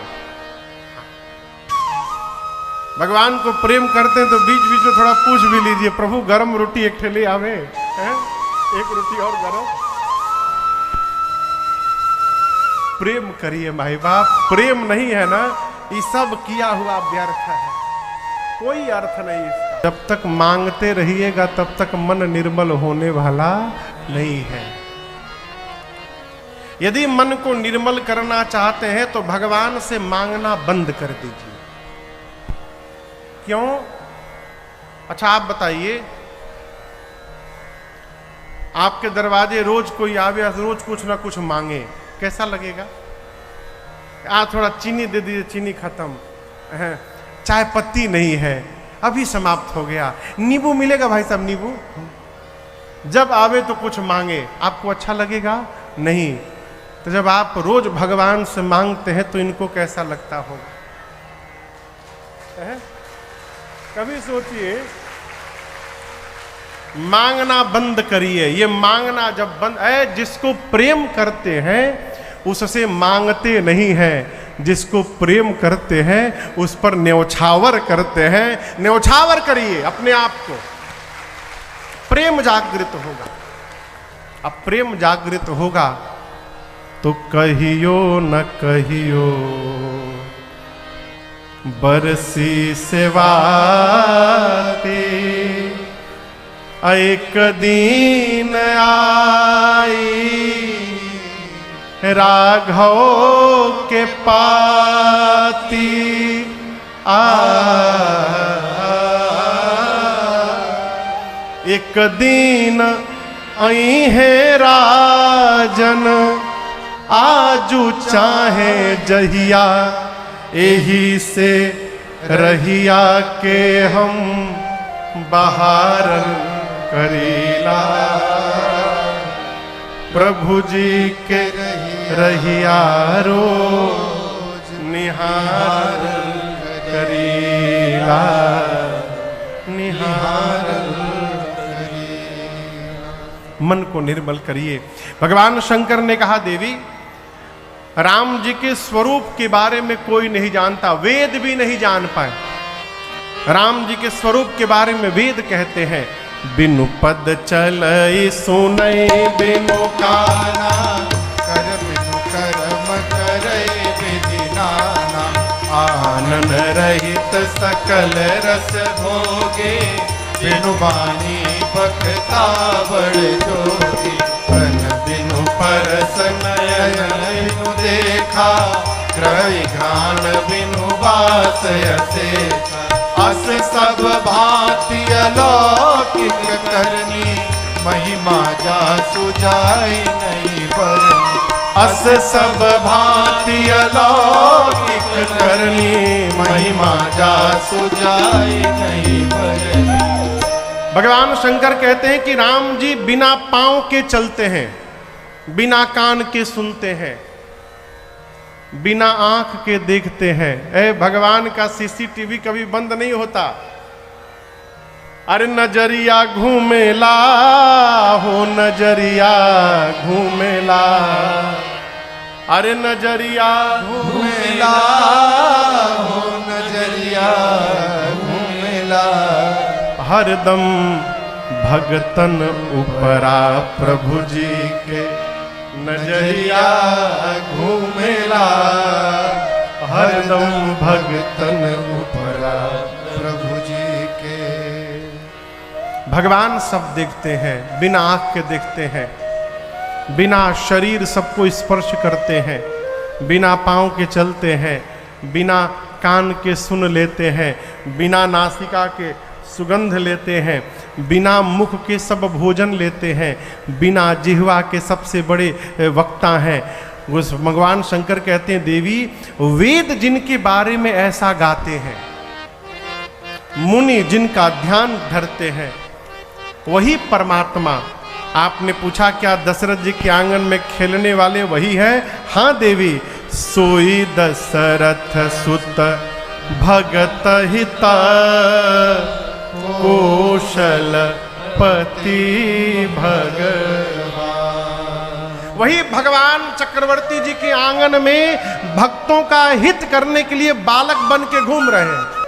भगवान को प्रेम करते हैं तो बीच बीच में थोड़ा पूछ भी लीजिए, प्रभु गरम रोटी एक ठेले आवे हैं, एक रोटी और गरम। प्रेम करिए माई बाप, प्रेम नहीं है ना, ये सब किया हुआ व्यर्थ है, कोई अर्थ नहीं इसका। जब तक मांगते रहिएगा तब तक मन निर्मल होने वाला नहीं है। यदि मन को निर्मल करना चाहते हैं तो भगवान से मांगना बंद कर दीजिए। क्यों? अच्छा आप बताइए, आपके दरवाजे रोज कोई आवे, रोज कुछ ना कुछ मांगे, कैसा लगेगा? थोड़ा चीनी दे दीजिए, चीनी खत्म है, चाय पत्ती नहीं है, अभी समाप्त हो गया, नींबू मिलेगा भाई साहब, नींबू। जब आवे तो कुछ मांगे, आपको अच्छा लगेगा? नहीं। तो जब आप रोज भगवान से मांगते हैं तो इनको कैसा लगता होगा? कभी सोचिए, मांगना बंद करिए। ये मांगना जब बंद है, जिसको प्रेम करते हैं उससे मांगते नहीं हैं, जिसको प्रेम करते हैं उस पर न्यौछावर करते हैं। न्यौछावर करिए अपने आप को, प्रेम जागृत होगा। अब प्रेम जागृत होगा तो कहियो न कहियो बरसी सेवाती, एक दिन आई राघव के पाती। एक दिन आई है राजन, आजू चाहे जहिया, यही से रहिया के हम बहारन करीला। प्रभु जी के रहिया रोज निहार करीला, निहार। मन को निर्मल करिए। भगवान शंकर ने कहा, देवी राम जी के स्वरूप के बारे में कोई नहीं जानता, वेद भी नहीं जान पाए। राम जी के स्वरूप के बारे में वेद कहते हैं, बिनु पद चलई सुनई बिनु काना, कर बिनु कर्म करई विधि नाना। आनन रहित सकल रस भोगे, बिनु बानी बखता बड़ जोगी। बन बिनु परस नयन बिनु देखा, ग्रह घ्राण बिनु बास असेखा। अस सब भांति अलौकिक करनी, महिमा जासु जाय नहीं बरनी। अस सब भांति अलौकिक करनी, महिमा जासु जाय नहीं बरनी। भगवान शंकर कहते हैं कि राम जी बिना पांव के चलते हैं, बिना कान के सुनते हैं, बिना आंख के देखते हैं। भगवान का सीसीटीवी कभी बंद नहीं होता। अरे नजरिया घूमेला हो, नजरिया घूमेला, अरे नजरिया घूमेला हो, नजरिया घूमेला। हरदम भगतन उपरा प्रभु जी के नजरिया घूमेला। हरदम भगतन उपरा प्रभु जी के। भगवान सब देखते हैं, बिना आंख के देखते हैं, बिना शरीर सबको स्पर्श करते हैं, बिना पांव के चलते हैं, बिना कान के सुन लेते हैं, बिना नासिका के सुगंध लेते हैं, बिना मुख के सब भोजन लेते हैं, बिना जिह्वा के सबसे बड़े वक्ता हैं। उस भगवान शंकर कहते हैं, देवी वेद जिनके बारे में ऐसा गाते हैं, मुनि जिनका ध्यान धरते हैं, वही परमात्मा। आपने पूछा क्या दशरथ जी के आंगन में खेलने वाले वही है? हाँ देवी, सोई दशरथ सुत भगत हिता, कौशल पति भगवान। वही भगवान चक्रवर्ती जी के आंगन में भक्तों का हित करने के लिए बालक बन के घूम रहे हैं।